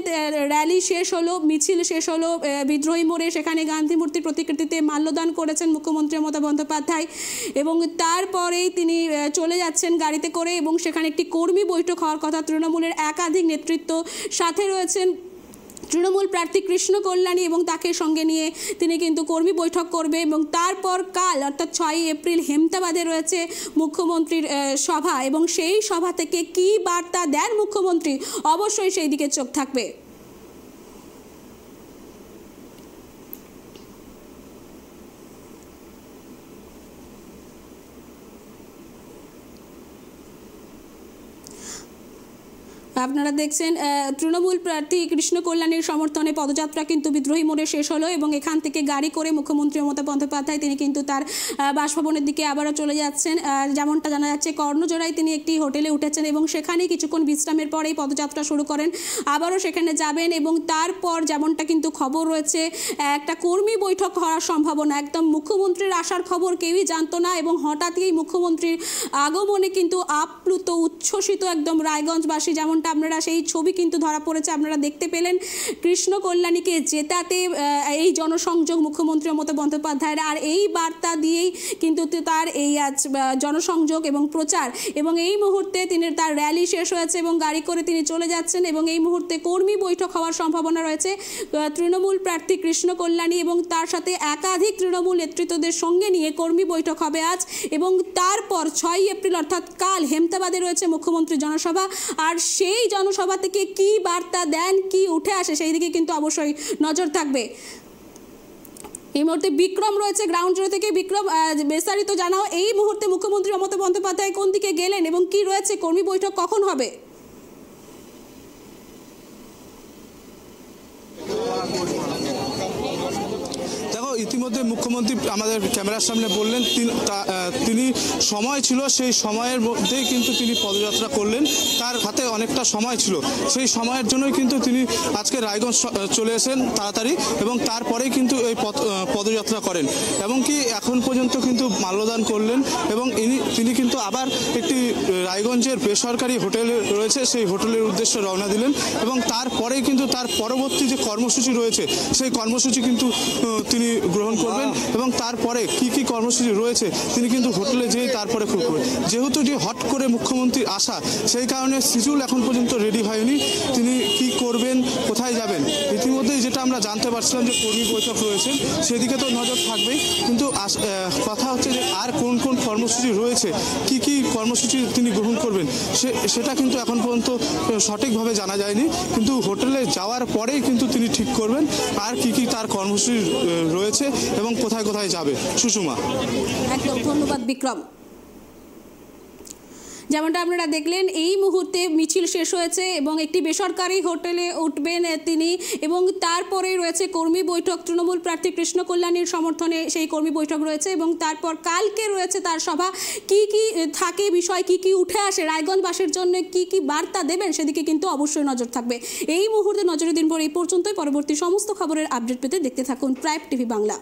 র্যালি শেষ হলো, মিছিল শেষ হলো বিদ্রোহী মোড়ে, সেখানে গান্ধী মূর্তির প্রতিকৃতিতে মাল্যদান করেছেন মুখ্যমন্ত্রী মমতা বন্দ্যোপাধ্যায় এবং তারপরেই তিনি চলে যাচ্ছেন গাড়িতে করে এবং সেখানে একটি কর্মী বৈঠক হওয়ার কথা। তৃণমূলের একাধিক নেতৃত্ব সাথে রয়েছেন তৃণমূল প্রার্থী কৃষ্ণ কল্যাণী এবং তাকে সঙ্গে নিয়ে তিনি কিন্তু কর্মী বৈঠক করবে এবং তারপর কাল অর্থাৎ 6 এপ্রিল হেমতাবাদে রয়েছে মুখ্যমন্ত্রীর সভা এবং সেই সভা থেকে কী বার্তা দেন মুখ্যমন্ত্রী অবশ্যই সেই দিকে চোখ থাকবে। আপনারা দেখছেন তৃণমূল প্রার্থী কৃষ্ণ কল্যাণীর সমর্থনে পদযাত্রা কিন্তু বিদ্রোহী মোড়ে শেষ হলো এবং এখান থেকে গাড়ি করে মুখ্যমন্ত্রী মমতা বন্দ্যোপাধ্যায় তিনি কিন্তু তার বাসভবনের দিকে আবারও চলে যাচ্ছেন। যেমনটা জানা যাচ্ছে কর্ণজোড়ায় তিনি একটি হোটেলে উঠেছেন এবং সেখানেই কিছুক্ষণ বিশ্রামের পরেই পদযাত্রা শুরু করেন, আবারও সেখানে যাবেন এবং তারপর যেমনটা কিন্তু খবর রয়েছে একটা কর্মী বৈঠক হওয়ার সম্ভাবনা। একদম মুখ্যমন্ত্রীর আসার খবর কেউই জানতো না এবং হঠাৎই মুখ্যমন্ত্রীর আগমনে কিন্তু আপ্লুত উচ্ছ্বসিত একদম রায়গঞ্জবাসী। যেমনটা আপনারা সেই ছবি কিন্তু ধরা পড়েছে, আপনারা দেখতে পেলেন কৃষ্ণ কল্যাণীকে জেতাতে এই জনসংযোগ মুখ্যমন্ত্রী মমতা বন্দ্যোপাধ্যায়ের, আর এই বার্তা দিয়েই কিন্তু তার এই জনসংযোগ এবং প্রচার এবং এই মুহূর্তে তিনি তার র্যালি শেষ হয়েছে এবং গাড়ি করে তিনি চলে যাচ্ছেন এবং এই মুহূর্তে কর্মী বৈঠক হওয়ার সম্ভাবনা রয়েছে। তৃণমূল প্রার্থী কৃষ্ণ কল্যাণী এবং তার সাথে একাধিক তৃণমূল নেতৃত্বদের সঙ্গে নিয়ে কর্মী বৈঠক হবে আজ এবং তারপর 6 এপ্রিল অর্থাৎ কাল হেমতাবাদে রয়েছে মুখ্যমন্ত্রীর জনসভা। আর সেই জনসভা থেকে কি বার্তা দেন, কি উঠে আসে সেই দিকে কিন্তু অবশ্যই নজর থাকবে। এই মুহূর্তে বিক্রম রয়েছে গ্রাউন্ড জিরো থেকে। বিক্রম, বিস্তারিত জানাও, এই মুহূর্তে মুখ্যমন্ত্রী মমতা বন্দ্যোপাধ্যায় কোন দিকে গেলেন এবং কি রয়েছে, কর্মী বৈঠক কখন হবে? দেখো, ইতিমধ্যে মুখ্যমন্ত্রী আমাদের ক্যামেরার সামনে বললেন তিনি সময় ছিল, সেই সময়ের মধ্যেই কিন্তু তিনি পদযাত্রা করলেন, তার হাতে অনেকটা সময় ছিল, সেই সময়ের জন্যই কিন্তু তিনি আজকে রায়গঞ্জ চলে এসেন তাড়াতাড়ি এবং তারপরেই কিন্তু এই পদযাত্রা করেন এবং কি এখন পর্যন্ত কিন্তু মাল্যদান করলেন এবং তিনি কিন্তু আবার একটি রায়গঞ্জের বেসরকারি হোটেল রয়েছে সেই হোটেলের উদ্দেশ্যে রওনা দিলেন এবং তারপরেই কিন্তু তার পরবর্তী যে কর্মসূচি রয়েছে সেই কর্মসূচি কিন্তু তিনি গ্রহণ করবেন এবং তারপরে কি কি কর্মসূচি রয়েছে তিনি কিন্তু হোটেলে যেয়ে তারপরে শুরু করবেন। যেহেতু যে হট করে মুখ্যমন্ত্রীর আসা, সেই কারণে শিডিউল এখন পর্যন্ত রেডি হয়নি, তিনি কি করবেন, কোথায় যাবেন। ইতিমধ্যেই যেটা আমরা জানতে পারছিলাম যে কর্মী বৈঠক রয়েছে, সেদিকে তো নজর থাকবেই, কিন্তু কথা হচ্ছে যে আর কোন কোন কর্মসূচি রয়েছে, কি কি কর্মসূচি তিনি গ্রহণ করবেন সেটা কিন্তু এখন পর্যন্ত সঠিকভাবে জানা যায়নি, কিন্তু হোটেলে যাওয়ার পরেই কিন্তু তিনি ঠিক করবেন আর কি কি তার কর্মসূচি রয়েছে এবং কোথায় কোথায় যাবে। সুষমা, একদম ধন্যবাদ বিক্রম। যেমনটা আপনারা দেখলেন এই মুহূর্তে মিছিল শেষ হয়েছে এবং একটি বেসরকারি হোটেলে উঠবেন তিনি এবং তারপরে রয়েছে কর্মী বৈঠক। তৃণমূল প্রার্থী কৃষ্ণ কল্যাণীর সমর্থনে সেই কর্মী বৈঠক রয়েছে এবং তারপর কালকে রয়েছে তার সভা। কি কি থাকে বিষয়, কি কি উঠে আসে, রায়গঞ্জবাসীর জন্য কি কি বার্তা দেবেন সেদিকে কিন্তু অবশ্যই নজর থাকবে। এই মুহূর্তে নজরে দিন পর এই পর্যন্তই। পরবর্তী সমস্ত খবরের আপডেট পেতে দেখতে থাকুন প্রাইম টিভি বাংলা।